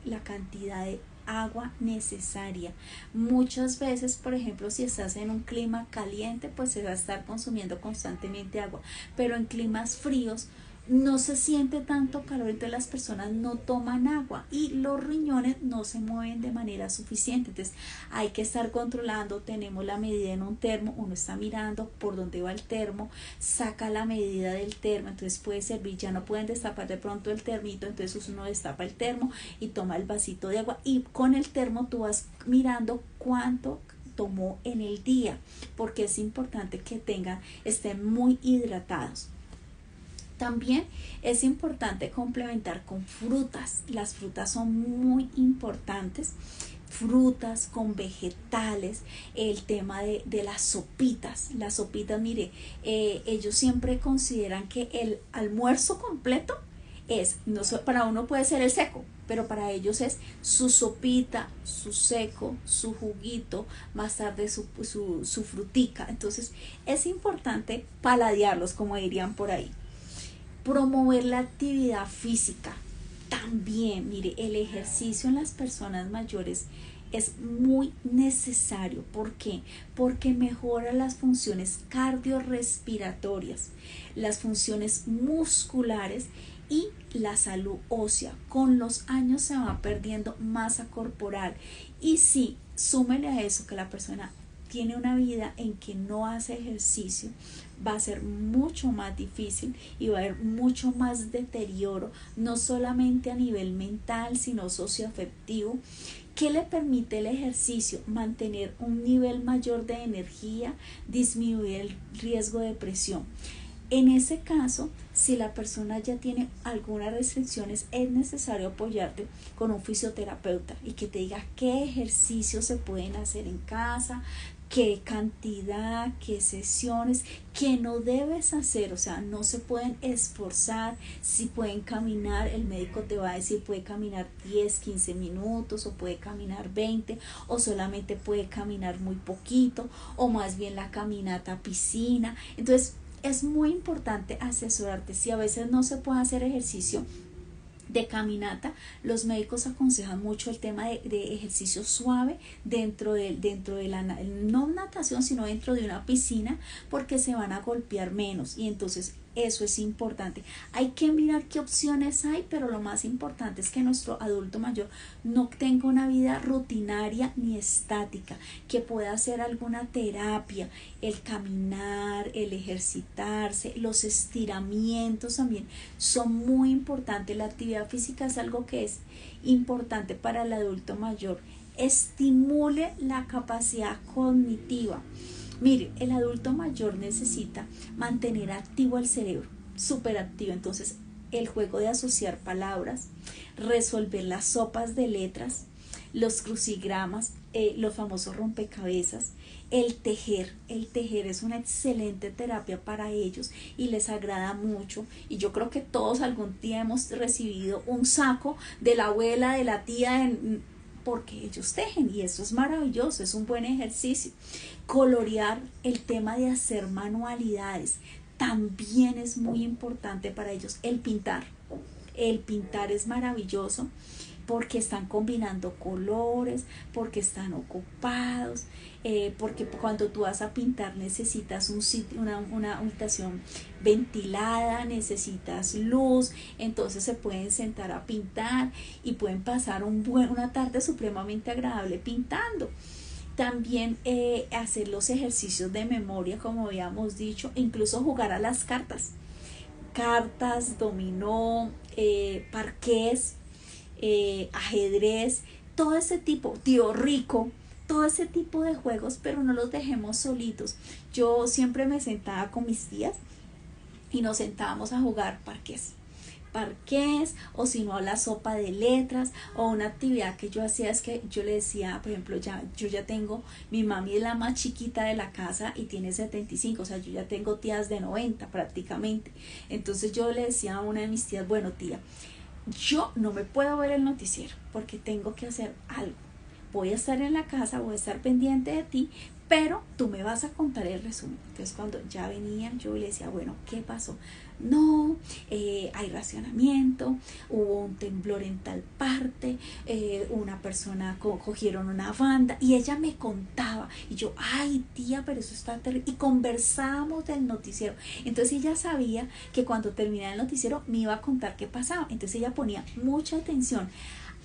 [SPEAKER 1] la cantidad de agua necesaria. Muchas veces, por ejemplo, si estás en un clima caliente, pues se va a estar consumiendo constantemente agua, pero en climas fríos no se siente tanto calor, entonces las personas no toman agua y los riñones no se mueven de manera suficiente. Entonces hay que estar controlando. Tenemos la medida en un termo, uno está mirando por dónde va el termo, saca la medida del termo, entonces puede servir. Ya no pueden destapar de pronto el termito, entonces uno destapa el termo y toma el vasito de agua, y con el termo tú vas mirando cuánto tomó en el día, porque es importante que estén muy hidratados. También es importante complementar con frutas. Las frutas son muy importantes. Frutas con vegetales, el tema de las sopitas. Las sopitas, mire, ellos siempre consideran que el almuerzo completo no para uno puede ser el seco, pero para ellos es su sopita, su seco, su juguito, más tarde su frutica. Entonces es importante paladearlos, como dirían por ahí. Promover la actividad física. También, mire, el ejercicio en las personas mayores es muy necesario. ¿Por qué? Porque mejora las funciones cardiorrespiratorias, las funciones musculares y la salud ósea. Con los años se va perdiendo masa corporal. Y sí, súmele a eso que la persona tiene una vida en que no hace ejercicio, va a ser mucho más difícil y va a haber mucho más deterioro, no solamente a nivel mental, sino socioafectivo. ¿Qué le permite el ejercicio? Mantener un nivel mayor de energía, disminuir el riesgo de depresión. En ese caso, si la persona ya tiene algunas restricciones, es necesario apoyarte con un fisioterapeuta y que te diga qué ejercicios se pueden hacer en casa, qué cantidad, qué sesiones, qué no debes hacer. O sea, no se pueden esforzar. Si pueden caminar, el médico te va a decir puede caminar 10, 15 minutos o puede caminar 20 o solamente puede caminar muy poquito o más bien la caminata a piscina. Entonces es muy importante asesorarte. Si a veces no se puede hacer ejercicio de caminata, los médicos aconsejan mucho el tema de ejercicio suave dentro de la no natación, sino dentro de una piscina, porque se van a golpear menos y entonces eso es importante. Hay que mirar qué opciones hay, pero lo más importante es que nuestro adulto mayor no tenga una vida rutinaria ni estática, que pueda hacer alguna terapia, el caminar, el ejercitarse, los estiramientos también son muy importantes. La actividad física es algo que es importante para el adulto mayor. Estimule la capacidad cognitiva. Mire, el adulto mayor necesita mantener activo el cerebro, súper activo. Entonces, el juego de asociar palabras, resolver las sopas de letras, los crucigramas, los famosos rompecabezas, el tejer. El tejer es una excelente terapia para ellos y les agrada mucho. Y yo creo que todos algún día hemos recibido un saco de la abuela, de la tía, porque ellos tejen y eso es maravilloso, es un buen ejercicio. Colorear, el tema de hacer manualidades, también es muy importante para ellos. El pintar es maravilloso porque están combinando colores, porque están ocupados, porque cuando tú vas a pintar necesitas un sitio, una habitación ventilada, necesitas luz, entonces se pueden sentar a pintar y pueden pasar una tarde supremamente agradable pintando. También hacer los ejercicios de memoria, como habíamos dicho, incluso jugar a las cartas, dominó, parqués, ajedrez, todo ese tipo, tío rico, todo ese tipo de juegos, pero no los dejemos solitos. Yo siempre me sentaba con mis tías y nos sentábamos a jugar parqués, o si no la sopa de letras, o una actividad que yo hacía es que yo le decía, por ejemplo, yo ya tengo, mi mami es la más chiquita de la casa y tiene 75, o sea, yo ya tengo tías de 90 prácticamente. Entonces yo le decía a una de mis tías, bueno tía, yo no me puedo ver el noticiero porque tengo que hacer algo. Voy a estar en la casa, voy a estar pendiente de ti, pero tú me vas a contar el resumen. Entonces cuando ya venían, yo le decía, bueno, ¿qué pasó? No, hay racionamiento, hubo un temblor en tal parte, una persona cogieron una banda y ella me contaba y yo, ay tía, pero eso está terrible, y conversábamos del noticiero. Entonces ella sabía que cuando terminara el noticiero me iba a contar qué pasaba, entonces ella ponía mucha atención.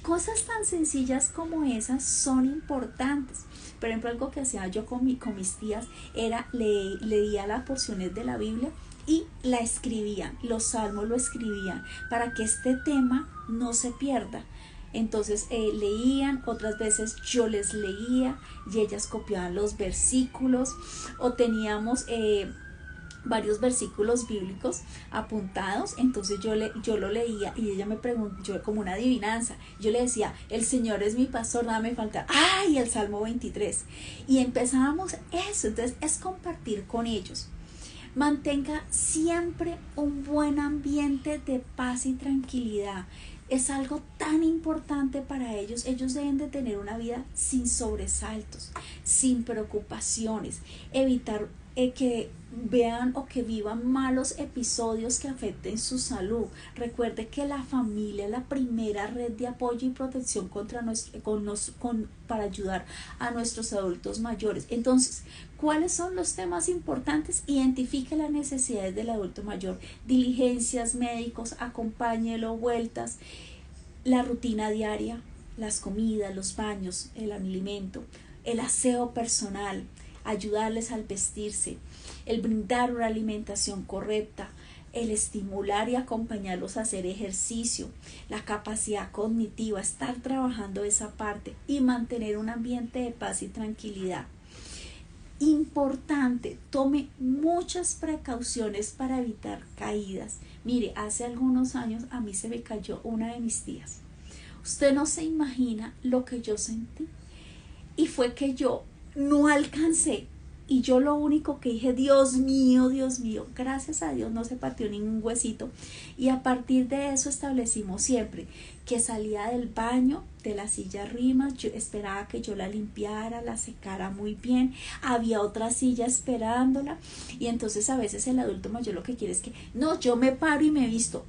[SPEAKER 1] Cosas tan sencillas como esas son importantes. Por ejemplo, algo que hacía yo con mis tías era leía las porciones de la Biblia y la escribían, los salmos lo escribían para que este tema no se pierda. Entonces leían, otras veces yo les leía y ellas copiaban los versículos, o teníamos varios versículos bíblicos apuntados, entonces yo lo leía y ella me preguntó, yo como una adivinanza, yo le decía, el Señor es mi pastor, nada me falta, ¡ay! El Salmo 23, y empezábamos eso. Entonces es compartir con ellos. Mantenga siempre un buen ambiente de paz y tranquilidad. Es algo tan importante para ellos. Ellos deben de tener una vida sin sobresaltos, sin preocupaciones, evitar que vean o que vivan malos episodios que afecten su salud. Recuerde que la familia es la primera red de apoyo y protección para ayudar a nuestros adultos mayores. Entonces, ¿cuáles son los temas importantes? Identifique las necesidades del adulto mayor, diligencias, médicos, acompáñelo, vueltas, la rutina diaria, las comidas, los baños, el alimento, el aseo personal, ayudarles al vestirse, el brindar una alimentación correcta, el estimular y acompañarlos a hacer ejercicio, la capacidad cognitiva, estar trabajando esa parte y mantener un ambiente de paz y tranquilidad. Importante, tome muchas precauciones para evitar caídas. Mire, hace algunos años a mí se me cayó una de mis tías. Usted no se imagina lo que yo sentí. Y fue que yo no alcancé. Y yo lo único que dije, Dios mío, gracias a Dios no se partió ningún huesito. Y a partir de eso establecimos siempre que salía del baño, de la silla rimas, yo esperaba que yo la limpiara, la secara muy bien, había otra silla esperándola, y entonces a veces el adulto mayor lo que quiere es que, no, yo me paro y me visto,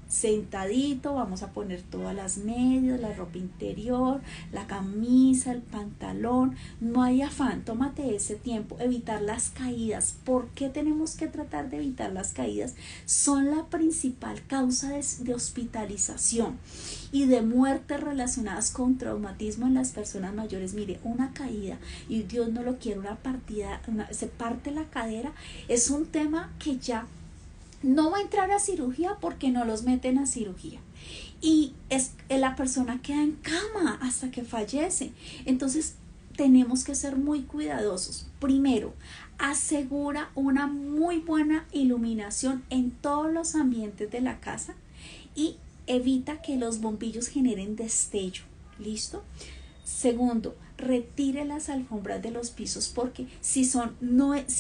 [SPEAKER 1] sentadito, vamos a poner todas las medias, la ropa interior, la camisa, el pantalón, no hay afán, tómate ese tiempo, evitar las caídas. ¿Por qué tenemos que tratar de evitar las caídas? Son la principal causa de hospitalización y de muertes relacionadas con traumatismo en las personas mayores. Mire, una caída, y Dios no lo quiere, una partida, se parte la cadera, es un tema que ya no va a entrar a cirugía porque no los meten a cirugía. Y la persona queda en cama hasta que fallece. Entonces, tenemos que ser muy cuidadosos. Primero, asegura una muy buena iluminación en todos los ambientes de la casa y evita que los bombillos generen destello. ¿Listo? Segundo, retire las alfombras de los pisos, porque si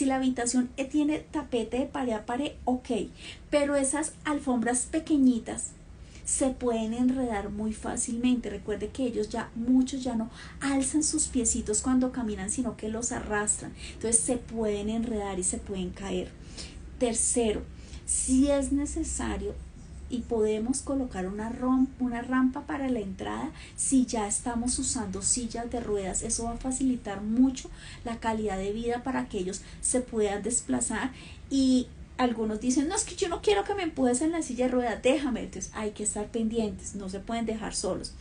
[SPEAKER 1] la habitación tiene tapete de pared a pared, ok, pero esas alfombras pequeñitas se pueden enredar muy fácilmente. Recuerde que muchos ya no alzan sus piecitos cuando caminan, sino que los arrastran. Entonces se pueden enredar y se pueden caer. Tercero, si es necesario y podemos colocar una rampa para la entrada, si ya estamos usando sillas de ruedas, eso va a facilitar mucho la calidad de vida para que ellos se puedan desplazar. Y algunos dicen, no, es que yo no quiero que me empujes en la silla de ruedas, déjame. Entonces hay que estar pendientes, no se pueden dejar solos.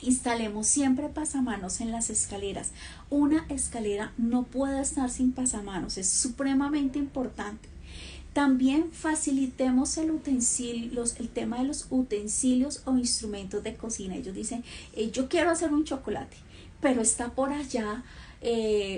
[SPEAKER 1] Instalemos siempre pasamanos en las escaleras. Una escalera no puede estar sin pasamanos, es supremamente importante. También facilitemos el tema de los utensilios o instrumentos de cocina. Ellos dicen, yo quiero hacer un chocolate, pero está por allá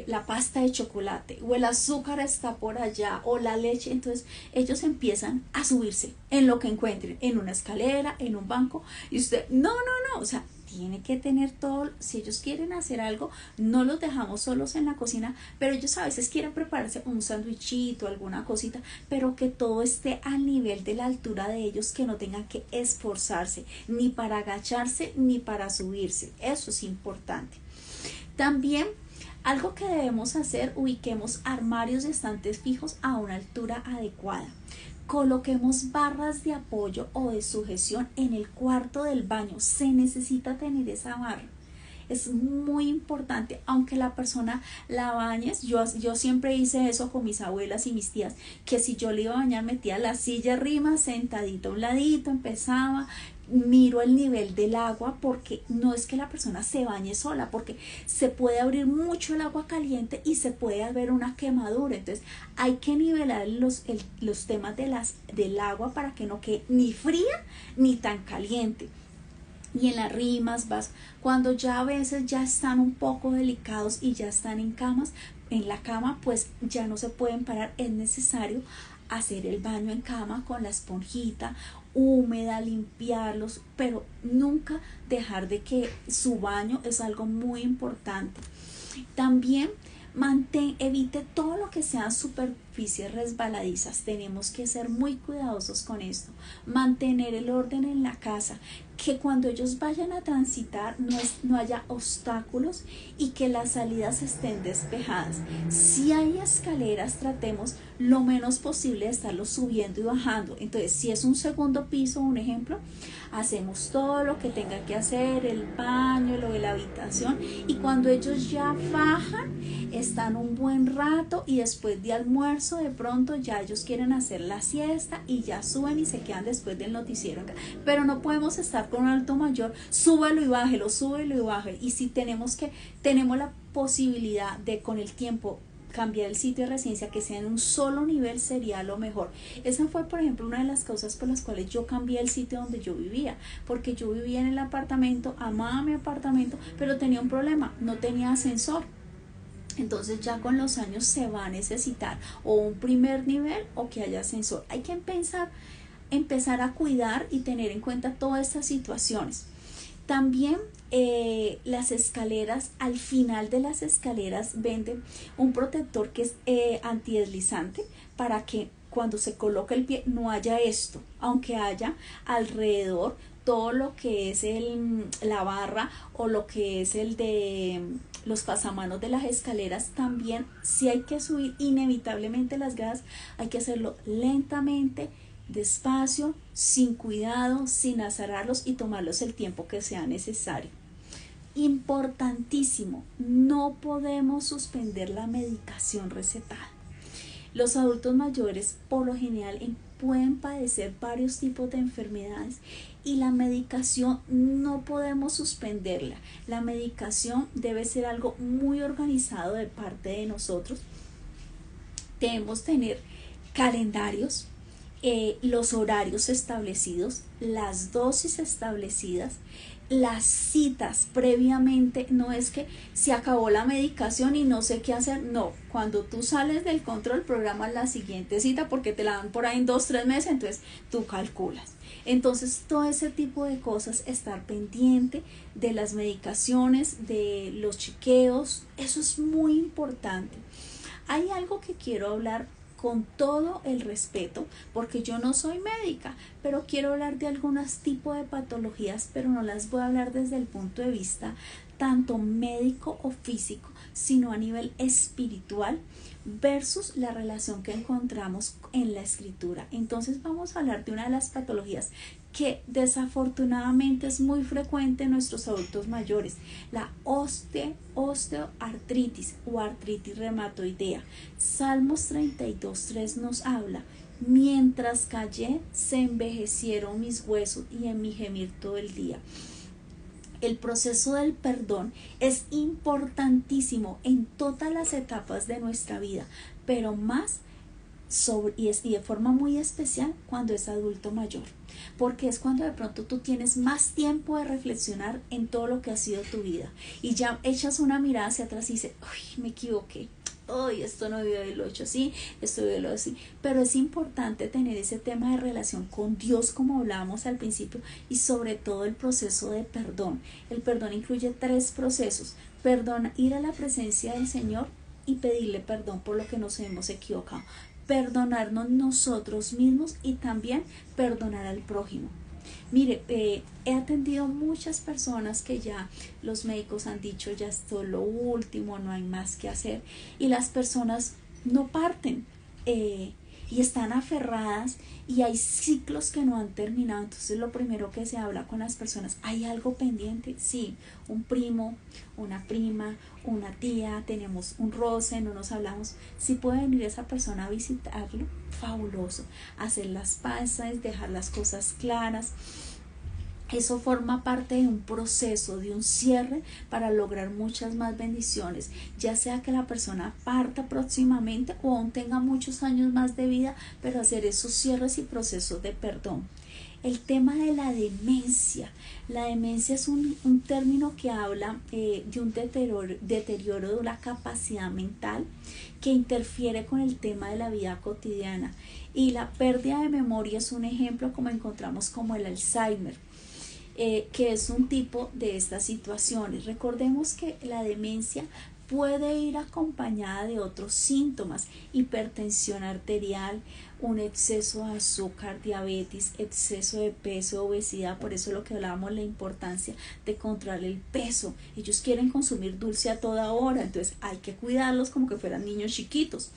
[SPEAKER 1] la pasta de chocolate, o el azúcar está por allá, o la leche. Entonces ellos empiezan a subirse en lo que encuentren, en una escalera, en un banco, y usted, no, o sea, tiene que tener todo. Si ellos quieren hacer algo, no los dejamos solos en la cocina, pero ellos a veces quieren prepararse un sándwichito, alguna cosita, pero que todo esté al nivel de la altura de ellos, que no tengan que esforzarse ni para agacharse ni para subirse. Eso es importante. También algo que debemos hacer, ubiquemos armarios y estantes fijos a una altura adecuada. Coloquemos barras de apoyo o de sujeción en el cuarto del baño. Se necesita tener esa barra. Es muy importante, aunque la persona la bañes. Yo siempre hice eso con mis abuelas y mis tías, que si yo le iba a bañar, metía la silla arriba, sentadita a un ladito, empezaba, miro el nivel del agua, porque no es que la persona se bañe sola, porque se puede abrir mucho el agua caliente y se puede haber una quemadura. Entonces hay que nivelar los temas del agua para que no quede ni fría ni tan caliente. Y en las rimas cuando ya a veces ya están un poco delicados y ya están en la cama, pues ya no se pueden parar. Es necesario hacer el baño en cama con la esponjita húmeda, limpiarlos, pero nunca dejar de que su baño es algo muy importante. También evite todo lo que sean superficies resbaladizas. Tenemos que ser muy cuidadosos con esto. Mantener el orden en la casa, que cuando ellos vayan a transitar no haya obstáculos y que las salidas estén despejadas. Si hay escaleras, tratemos lo menos posible de estarlos subiendo y bajando. Entonces, si es un segundo piso, un ejemplo, hacemos todo lo que tenga que hacer, el baño, lo de la habitación, y cuando ellos ya bajan, están un buen rato y después de almuerzo de pronto ya ellos quieren hacer la siesta y ya suben y se quedan después del noticiero. Pero no podemos estar con un adulto mayor, súbelo y bájelo, súbelo y bájelo. Y si tenemos la posibilidad de con el tiempo cambiar el sitio de residencia, que sea en un solo nivel, sería lo mejor. Esa fue, por ejemplo, una de las causas por las cuales yo cambié el sitio donde yo vivía, porque yo vivía en el apartamento, amaba mi apartamento, pero tenía un problema, no tenía ascensor. Entonces ya con los años se va a necesitar o un primer nivel o que haya ascensor. Hay que empezar a cuidar y tener en cuenta todas estas situaciones. También las escaleras, al final de las escaleras venden un protector que es antideslizante para que cuando se coloca el pie no haya esto, aunque haya alrededor todo lo que es la barra o lo que es el de los pasamanos de las escaleras. También si hay que subir inevitablemente las gradas, hay que hacerlo lentamente, despacio, sin cuidado, sin azararlos y tomarlos el tiempo que sea necesario. Importantísimo, no podemos suspender la medicación recetada. Los adultos mayores por lo general pueden padecer varios tipos de enfermedades y la medicación no podemos suspenderla. La medicación debe ser algo muy organizado de parte de nosotros. Debemos tener calendarios, los horarios establecidos, las dosis establecidas, las citas previamente. No es que se acabó la medicación y no sé qué hacer. No, cuando tú sales del control, programas la siguiente cita porque te la dan por ahí en 2-3 meses, entonces tú calculas. Entonces todo ese tipo de cosas, estar pendiente de las medicaciones, de los chequeos, eso es muy importante. Hay algo que quiero hablar con todo el respeto, porque yo no soy médica, pero quiero hablar de algunos tipos de patologías, pero no las voy a hablar desde el punto de vista tanto médico o físico, sino a nivel espiritual versus la relación que encontramos en la escritura. Entonces vamos a hablar de una de las patologías que desafortunadamente es muy frecuente en nuestros adultos mayores, la osteoartritis o artritis reumatoidea. Salmos 32:3 nos habla: mientras callé, se envejecieron mis huesos y en mi gemir todo el día. El proceso del perdón es importantísimo en todas las etapas de nuestra vida, pero más y de forma muy especial cuando es adulto mayor, porque es cuando de pronto tú tienes más tiempo de reflexionar en todo lo que ha sido tu vida y ya echas una mirada hacia atrás y dices: uy, me equivoqué, uy, esto no debía haberlo hecho así, esto debía haberlo así. Pero es importante tener ese tema de relación con Dios, como hablábamos al principio, y sobre todo el proceso de perdón. El perdón incluye 3 procesos: perdón, ir a la presencia del Señor y pedirle perdón por lo que nos hemos equivocado, perdonarnos nosotros mismos y también perdonar al prójimo. Mire, he atendido muchas personas que ya los médicos han dicho: ya esto es lo último, no hay más que hacer, y las personas no parten y están aferradas y hay ciclos que no han terminado. Entonces lo primero que se habla con las personas: ¿hay algo pendiente? Sí, un primo, una prima, una tía, tenemos un roce, no nos hablamos. Si puede venir esa persona a visitarlo, fabuloso. Hacer las paces, dejar las cosas claras. Eso forma parte de un proceso, de un cierre para lograr muchas más bendiciones, ya sea que la persona parta próximamente o aún tenga muchos años más de vida, pero hacer esos cierres y procesos de perdón. El tema de la demencia. La demencia es un término que habla de un deterioro de la capacidad mental que interfiere con el tema de la vida cotidiana. Y la pérdida de memoria es un ejemplo, como encontramos como el Alzheimer, que es un tipo de estas situaciones. Recordemos que la demencia puede ir acompañada de otros síntomas: hipertensión arterial, un exceso de azúcar, diabetes, exceso de peso, obesidad. Por eso lo que hablábamos, la importancia de controlar el peso. Ellos quieren consumir dulce a toda hora, entonces hay que cuidarlos como que fueran niños chiquitos.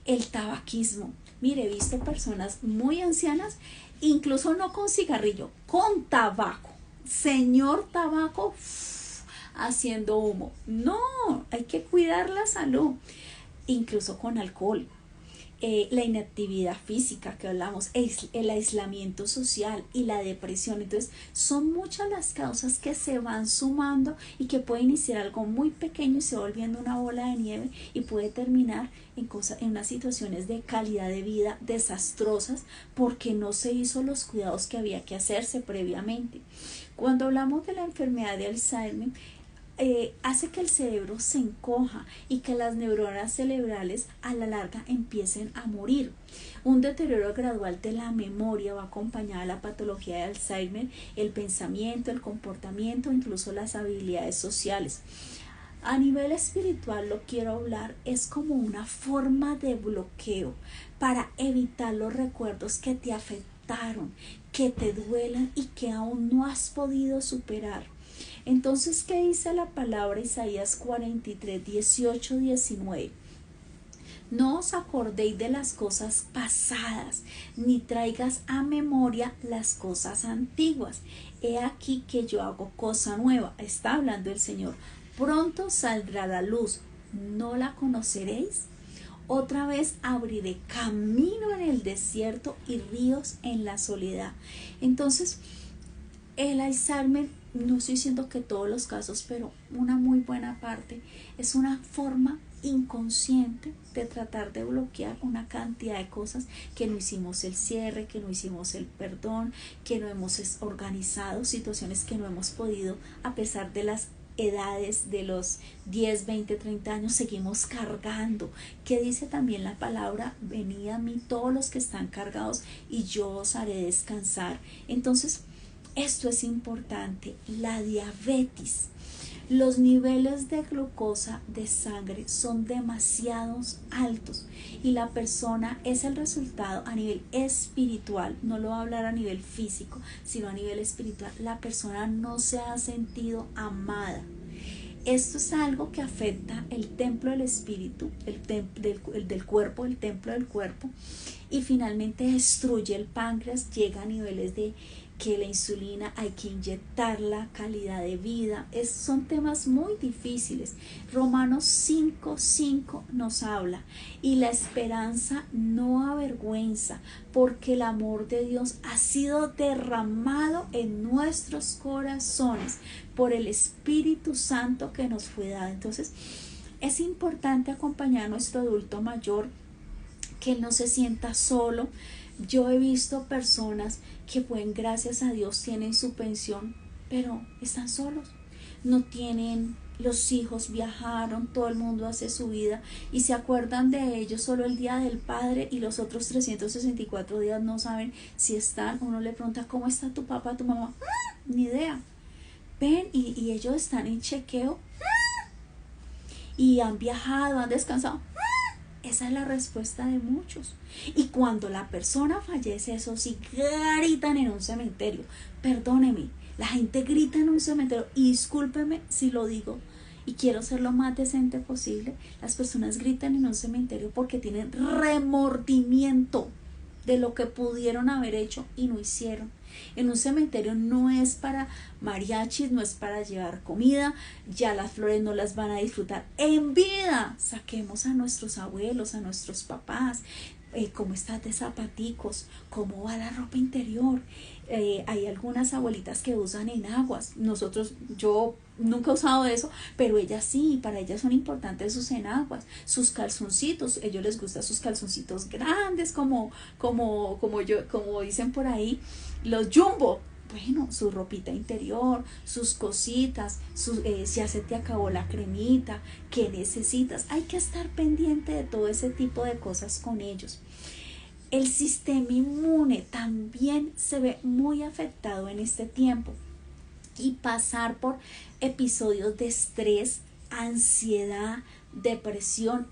[SPEAKER 1] El tabaquismo. Mire, he visto personas muy ancianas, incluso no con cigarrillo, con tabaco. Señor tabaco, haciendo humo. No, hay que cuidar la salud. Incluso con alcohol. La inactividad física que hablamos, el aislamiento social y la depresión. Entonces son muchas las causas que se van sumando y que puede iniciar algo muy pequeño y se va volviendo una bola de nieve y puede terminar en unas situaciones de calidad de vida desastrosas porque no se hizo los cuidados que había que hacerse previamente. Cuando hablamos de la enfermedad de Alzheimer, hace que el cerebro se encoja y que las neuronas cerebrales a la larga empiecen a morir. Un deterioro gradual de la memoria va acompañada de la patología de Alzheimer, el pensamiento, el comportamiento, incluso las habilidades sociales. A nivel espiritual, lo quiero hablar, es como una forma de bloqueo para evitar los recuerdos que te afectaron, que te duelan y que aún no has podido superar. Entonces, ¿qué dice la palabra Isaías 43, 18, 19? No os acordéis de las cosas pasadas, ni traigas a memoria las cosas antiguas. He aquí que yo hago cosa nueva. Está hablando el Señor. Pronto saldrá la luz. ¿No la conoceréis? Otra vez abriré camino en el desierto y ríos en la soledad. Entonces, el Alzheimer, no estoy diciendo que todos los casos, pero una muy buena parte, es una forma inconsciente de tratar de bloquear una cantidad de cosas que no hicimos el cierre, que no hicimos el perdón, que no hemos organizado, situaciones que no hemos podido, a pesar de las edades de los 10, 20, 30 años, seguimos cargando. Que dice también la palabra: venid a mí todos los que están cargados y yo os haré descansar. Entonces, esto es importante. La diabetes. Los niveles de glucosa de sangre son demasiado altos y la persona es el resultado a nivel espiritual. No lo voy a hablar a nivel físico, sino a nivel espiritual. La persona no se ha sentido amada. Esto es algo que afecta el templo del espíritu, del cuerpo, el templo del cuerpo, y finalmente destruye el páncreas. Llega a niveles de que la insulina hay que inyectarla, calidad de vida. Son temas muy difíciles. Romanos 5:5 nos habla: y la esperanza no avergüenza, porque el amor de Dios ha sido derramado en nuestros corazones por el Espíritu Santo que nos fue dado. Entonces, es importante acompañar a nuestro adulto mayor, que él no se sienta solo. Yo he visto personas que, pues, gracias a Dios tienen su pensión, pero están solos, no tienen, los hijos viajaron, todo el mundo hace su vida y se acuerdan de ellos solo el día del padre y los otros 364 días no saben si están. Uno le pregunta: ¿cómo está tu papá, tu mamá? Ni idea. Ven, y ellos están en chequeo y han viajado, han descansado. Esa es la respuesta de muchos. Y cuando la persona fallece, eso sí, gritan en un cementerio. Perdóneme, la gente grita en un cementerio, y discúlpeme si lo digo y quiero ser lo más decente posible. Las personas gritan en un cementerio porque tienen remordimiento de lo que pudieron haber hecho y no hicieron. En un cementerio no es para mariachis, no es para llevar comida, ya las flores no las van a disfrutar en vida. Saquemos a nuestros abuelos, a nuestros papás, cómo estás de zapaticos, cómo va la ropa interior. Hay algunas abuelitas que usan enaguas. Yo nunca he usado eso, pero ellas sí, para ellas son importantes sus enaguas, sus calzoncitos. A ellos les gustan sus calzoncitos grandes, como dicen por ahí, los jumbo. Bueno, su ropita interior, sus cositas, ya se te acabó la cremita, ¿qué necesitas? Hay que estar pendiente de todo ese tipo de cosas con ellos. El sistema inmune también se ve muy afectado en este tiempo, y pasar por episodios de estrés, ansiedad, depresión,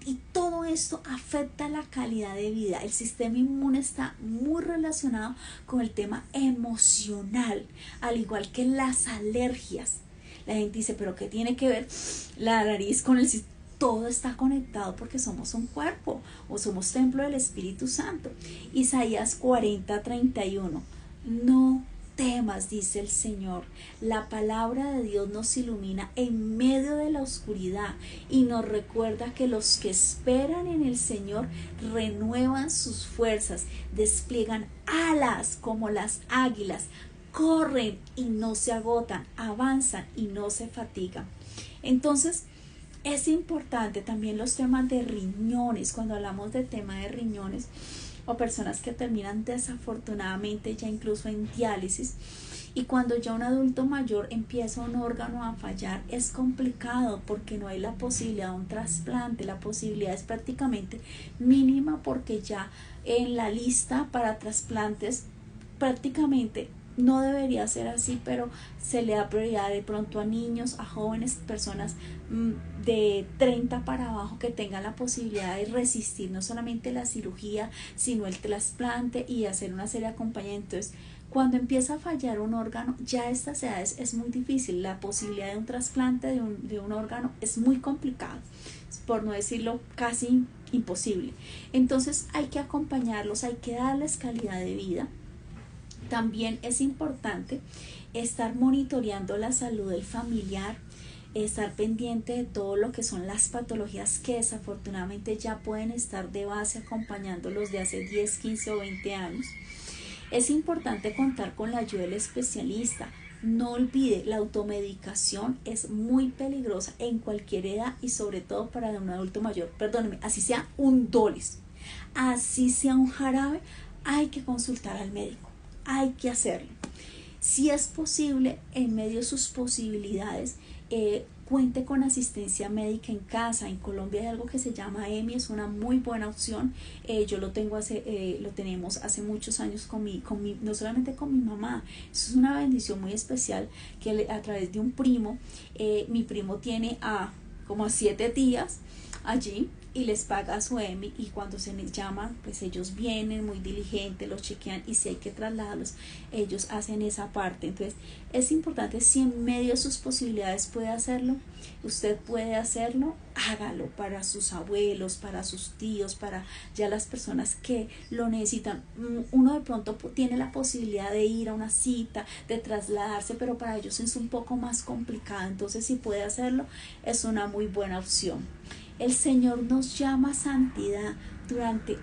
[SPEAKER 1] y todo esto afecta la calidad de vida. El sistema inmune está muy relacionado con el tema emocional, al igual que las alergias. La gente dice, pero ¿qué tiene que ver la nariz con el sistema? Todo está conectado porque somos un cuerpo o somos templo del Espíritu Santo. Isaías 40:31. No temas, dice el Señor. La palabra de Dios nos ilumina en medio de la oscuridad y nos recuerda que los que esperan en el Señor renuevan sus fuerzas, despliegan alas como las águilas, corren y no se agotan, avanzan y no se fatigan. Entonces, es importante también los temas de riñones. Cuando hablamos del tema de riñones o personas que terminan desafortunadamente ya incluso en diálisis, y cuando ya un adulto mayor empieza un órgano a fallar, es complicado porque no hay la posibilidad de un trasplante. La posibilidad es prácticamente mínima porque ya en la lista para trasplantes prácticamente no debería ser así, pero se le da prioridad de pronto a niños, a jóvenes, personas de 30 para abajo que tengan la posibilidad de resistir no solamente la cirugía, sino el trasplante y hacer una serie de acompañamientos. Cuando empieza a fallar un órgano, ya a estas edades es muy difícil. La posibilidad de un trasplante de un órgano es muy complicado, por no decirlo casi imposible. Entonces hay que acompañarlos, hay que darles calidad de vida. También es importante estar monitoreando la salud del familiar, estar pendiente de todo lo que son las patologías que desafortunadamente ya pueden estar de base acompañándolos de hace 10, 15 o 20 años. Es importante contar con la ayuda del especialista. No olvide, la automedicación es muy peligrosa en cualquier edad y sobre todo para un adulto mayor. Perdóneme, así sea un Dolis, así sea un jarabe, hay que consultar al médico. Hay que hacerlo. Si es posible, en medio de sus posibilidades, cuente con asistencia médica en casa. En Colombia hay algo que se llama EMI, es una muy buena opción. Yo lo tenemos hace muchos años no solamente con mi mamá. Eso es una bendición muy especial que a través de un primo, mi primo tiene como a 7 tías allí y les paga su EMI, y cuando se les llama, pues ellos vienen muy diligentes, los chequean, y si hay que trasladarlos, ellos hacen esa parte. Entonces es importante, si en medio de sus posibilidades puede hacerlo, usted puede hacerlo, hágalo para sus abuelos, para sus tíos, para ya las personas que lo necesitan. Uno de pronto tiene la posibilidad de ir a una cita, de trasladarse, pero para ellos es un poco más complicado. Entonces si puede hacerlo, es una muy buena opción. El Señor nos llama a santidad durante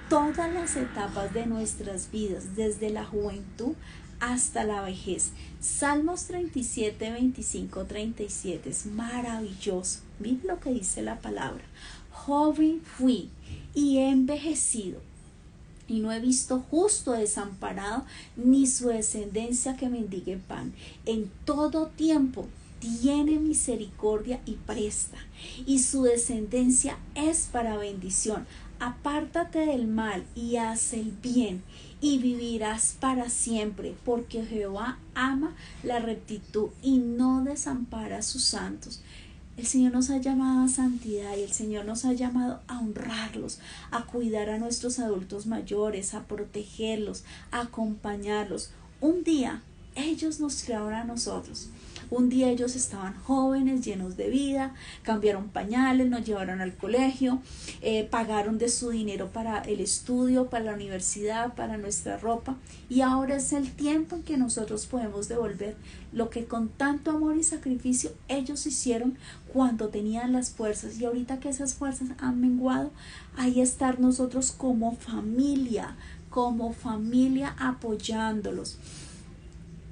[SPEAKER 1] todas las etapas de nuestras vidas, desde la juventud hasta la vejez. Salmos 37, 25, 37 es maravilloso. Miren lo que dice la palabra. Joven fui y he envejecido, y no he visto justo desamparado, ni su descendencia que mendigue pan. En todo tiempo tiene misericordia y presta, y su descendencia es para bendición. Apártate del mal y haz el bien, y vivirás para siempre, porque Jehová ama la rectitud y no desampara a sus santos. El Señor nos ha llamado a santidad y el Señor nos ha llamado a honrarlos, a cuidar a nuestros adultos mayores, a protegerlos, a acompañarlos. Un día ellos nos crearon a nosotros. Un día ellos estaban jóvenes, llenos de vida, cambiaron pañales, nos llevaron al colegio, pagaron de su dinero para el estudio, para la universidad, para nuestra ropa, y ahora es el tiempo en que nosotros podemos devolver lo que con tanto amor y sacrificio ellos hicieron cuando tenían las fuerzas, y ahorita que esas fuerzas han menguado, ahí estar nosotros como familia apoyándolos.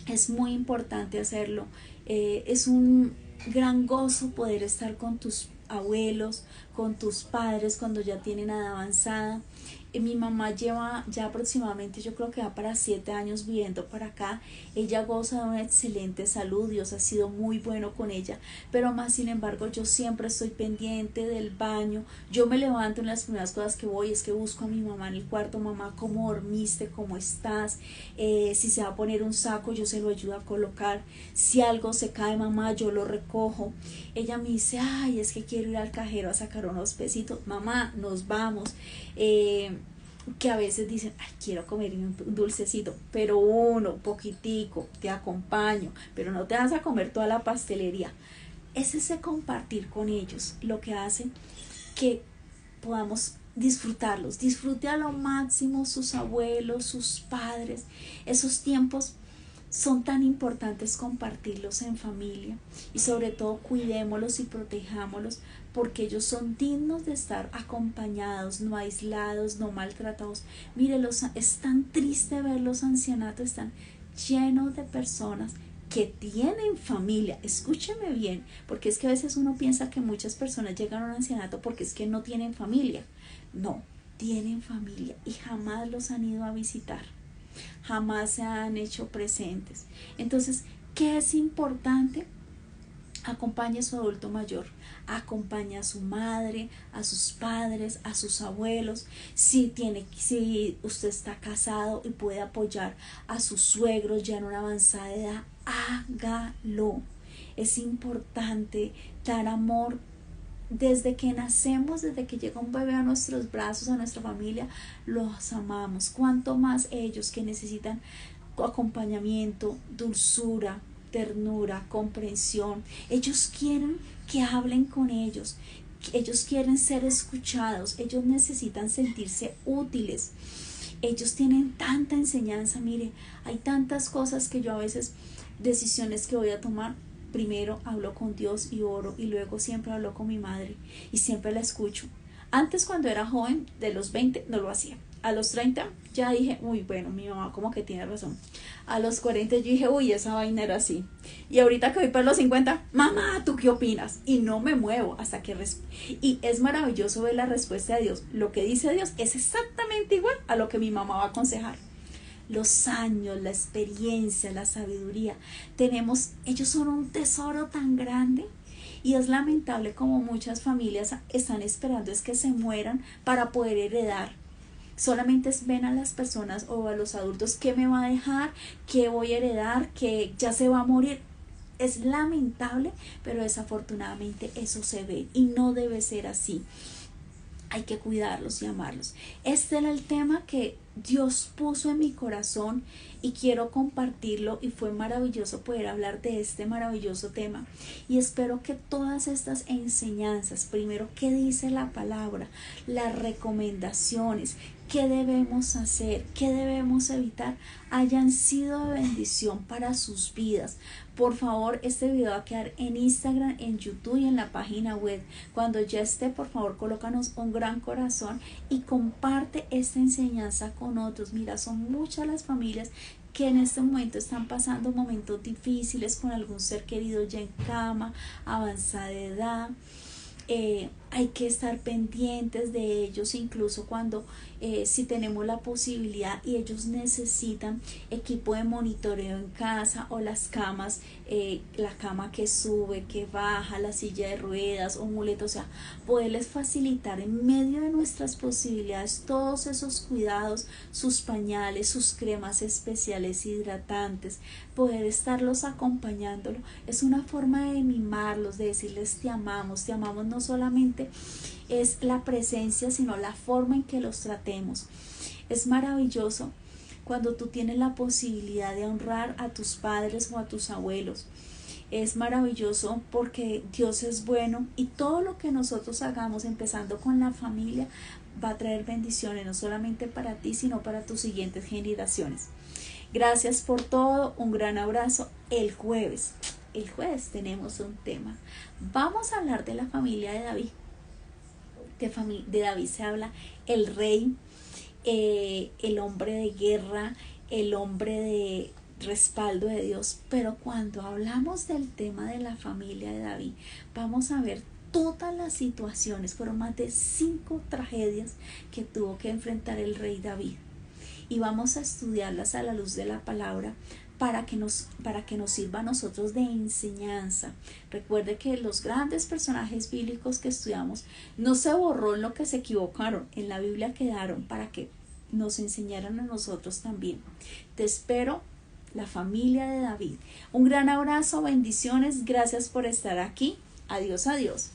[SPEAKER 1] Es muy importante hacerlo. Es un gran gozo poder estar con tus abuelos, con tus padres cuando ya tienen edad avanzada. Mi mamá lleva ya aproximadamente, yo creo que va para 7 años viviendo para acá. Ella goza de una excelente salud, Dios ha sido muy bueno con ella, pero más sin embargo yo siempre estoy pendiente del baño. Yo me levanto, en las primeras cosas que voy es que busco a mi mamá en el cuarto: mamá, ¿cómo dormiste? ¿Cómo estás? Si se va a poner un saco, yo se lo ayudo a colocar. Si algo se cae, mamá, yo lo recojo. Ella me dice: ay, es que quiero ir al cajero a sacar unos pesitos. Mamá, nos vamos. Que a veces dicen: ay, quiero comer un dulcecito, pero uno, poquitico, te acompaño, pero no te vas a comer toda la pastelería. Es ese compartir con ellos lo que hace que podamos disfrutarlos. Disfrute a lo máximo sus abuelos, sus padres. Esos tiempos son tan importantes, compartirlos en familia, y sobre todo cuidémoslos y protejámoslos, porque ellos son dignos de estar acompañados, no aislados, no maltratados. Mire, es tan triste ver los ancianatos, están llenos de personas que tienen familia. Escúcheme bien, porque es que a veces uno piensa que muchas personas llegan a un ancianato porque es que no tienen familia. No, tienen familia y jamás los han ido a visitar, jamás se han hecho presentes. Entonces, ¿qué es importante? Acompañe a su adulto mayor, acompañe a su madre, a sus padres, a sus abuelos. Si usted está casado y puede apoyar a sus suegros ya en una avanzada edad, hágalo. Es importante dar amor. Desde que nacemos, desde que llega un bebé a nuestros brazos, a nuestra familia, los amamos. Cuanto más ellos, que necesitan acompañamiento, dulzura, ternura, comprensión. Ellos quieren que hablen con ellos. Ellos quieren ser escuchados. Ellos necesitan sentirse útiles. Ellos tienen tanta enseñanza. Mire, hay tantas cosas que yo a veces, decisiones que voy a tomar, primero hablo con Dios y oro, y luego siempre hablo con mi madre y siempre la escucho. Antes, cuando era joven, de los 20 no lo hacía. A los 30 ya dije: uy, bueno, mi mamá como que tiene razón. A los 40 yo dije: uy, esa vaina era así. Y ahorita que voy para los 50, mamá, ¿tú qué opinas? Y no me muevo hasta que y es maravilloso ver la respuesta de Dios. Lo que dice Dios es exactamente igual a lo que mi mamá va a aconsejar. Los años, la experiencia, la sabiduría, ellos son un tesoro tan grande. Y es lamentable como muchas familias están esperando es que se mueran para poder heredar. Solamente ven a las personas o a los adultos: ¿qué me va a dejar? ¿Qué voy a heredar? ¿Que ya se va a morir? Es lamentable, pero desafortunadamente eso se ve y no debe ser así. Hay que cuidarlos y amarlos. Este era el tema que Dios puso en mi corazón y quiero compartirlo, y fue maravilloso poder hablar de este maravilloso tema. Y espero que todas estas enseñanzas, primero, qué dice la palabra, las recomendaciones, qué debemos hacer, qué debemos evitar, hayan sido de bendición para sus vidas. Por favor, este video va a quedar en Instagram, en YouTube y en la página web. Cuando ya esté, por favor, colócanos un gran corazón y comparte esta enseñanza con otros. Mira, son muchas las familias que en este momento están pasando momentos difíciles con algún ser querido ya en cama, avanzada edad. Hay que estar pendientes de ellos, incluso cuando si tenemos la posibilidad y ellos necesitan equipo de monitoreo en casa, o las camas, la cama que sube, que baja, la silla de ruedas o muleto, o sea, poderles facilitar en medio de nuestras posibilidades todos esos cuidados, sus pañales, sus cremas especiales hidratantes, poder estarlos acompañándolo. Es una forma de mimarlos, de decirles: te amamos no solamente es la presencia, sino la forma en que los tratemos. Es maravilloso cuando tú tienes la posibilidad de honrar a tus padres o a tus abuelos. Es maravilloso porque Dios es bueno, y todo lo que nosotros hagamos, empezando con la familia, va a traer bendiciones, no solamente para ti, sino para tus siguientes generaciones. Gracias por todo, un gran abrazo. El jueves tenemos un tema. Vamos a hablar de la familia de David. De David se habla el rey, el hombre de guerra, el hombre de respaldo de Dios. Pero cuando hablamos del tema de la familia de David, vamos a ver todas las situaciones, fueron más de 5 tragedias que tuvo que enfrentar el rey David. Y vamos a estudiarlas a la luz de la palabra para que nos sirva a nosotros de enseñanza. Recuerde que los grandes personajes bíblicos que estudiamos no se borró en lo que se equivocaron, en la Biblia quedaron para que nos enseñaran a nosotros también. Te espero, la familia de David. Un gran abrazo, bendiciones, gracias por estar aquí. Adiós, adiós.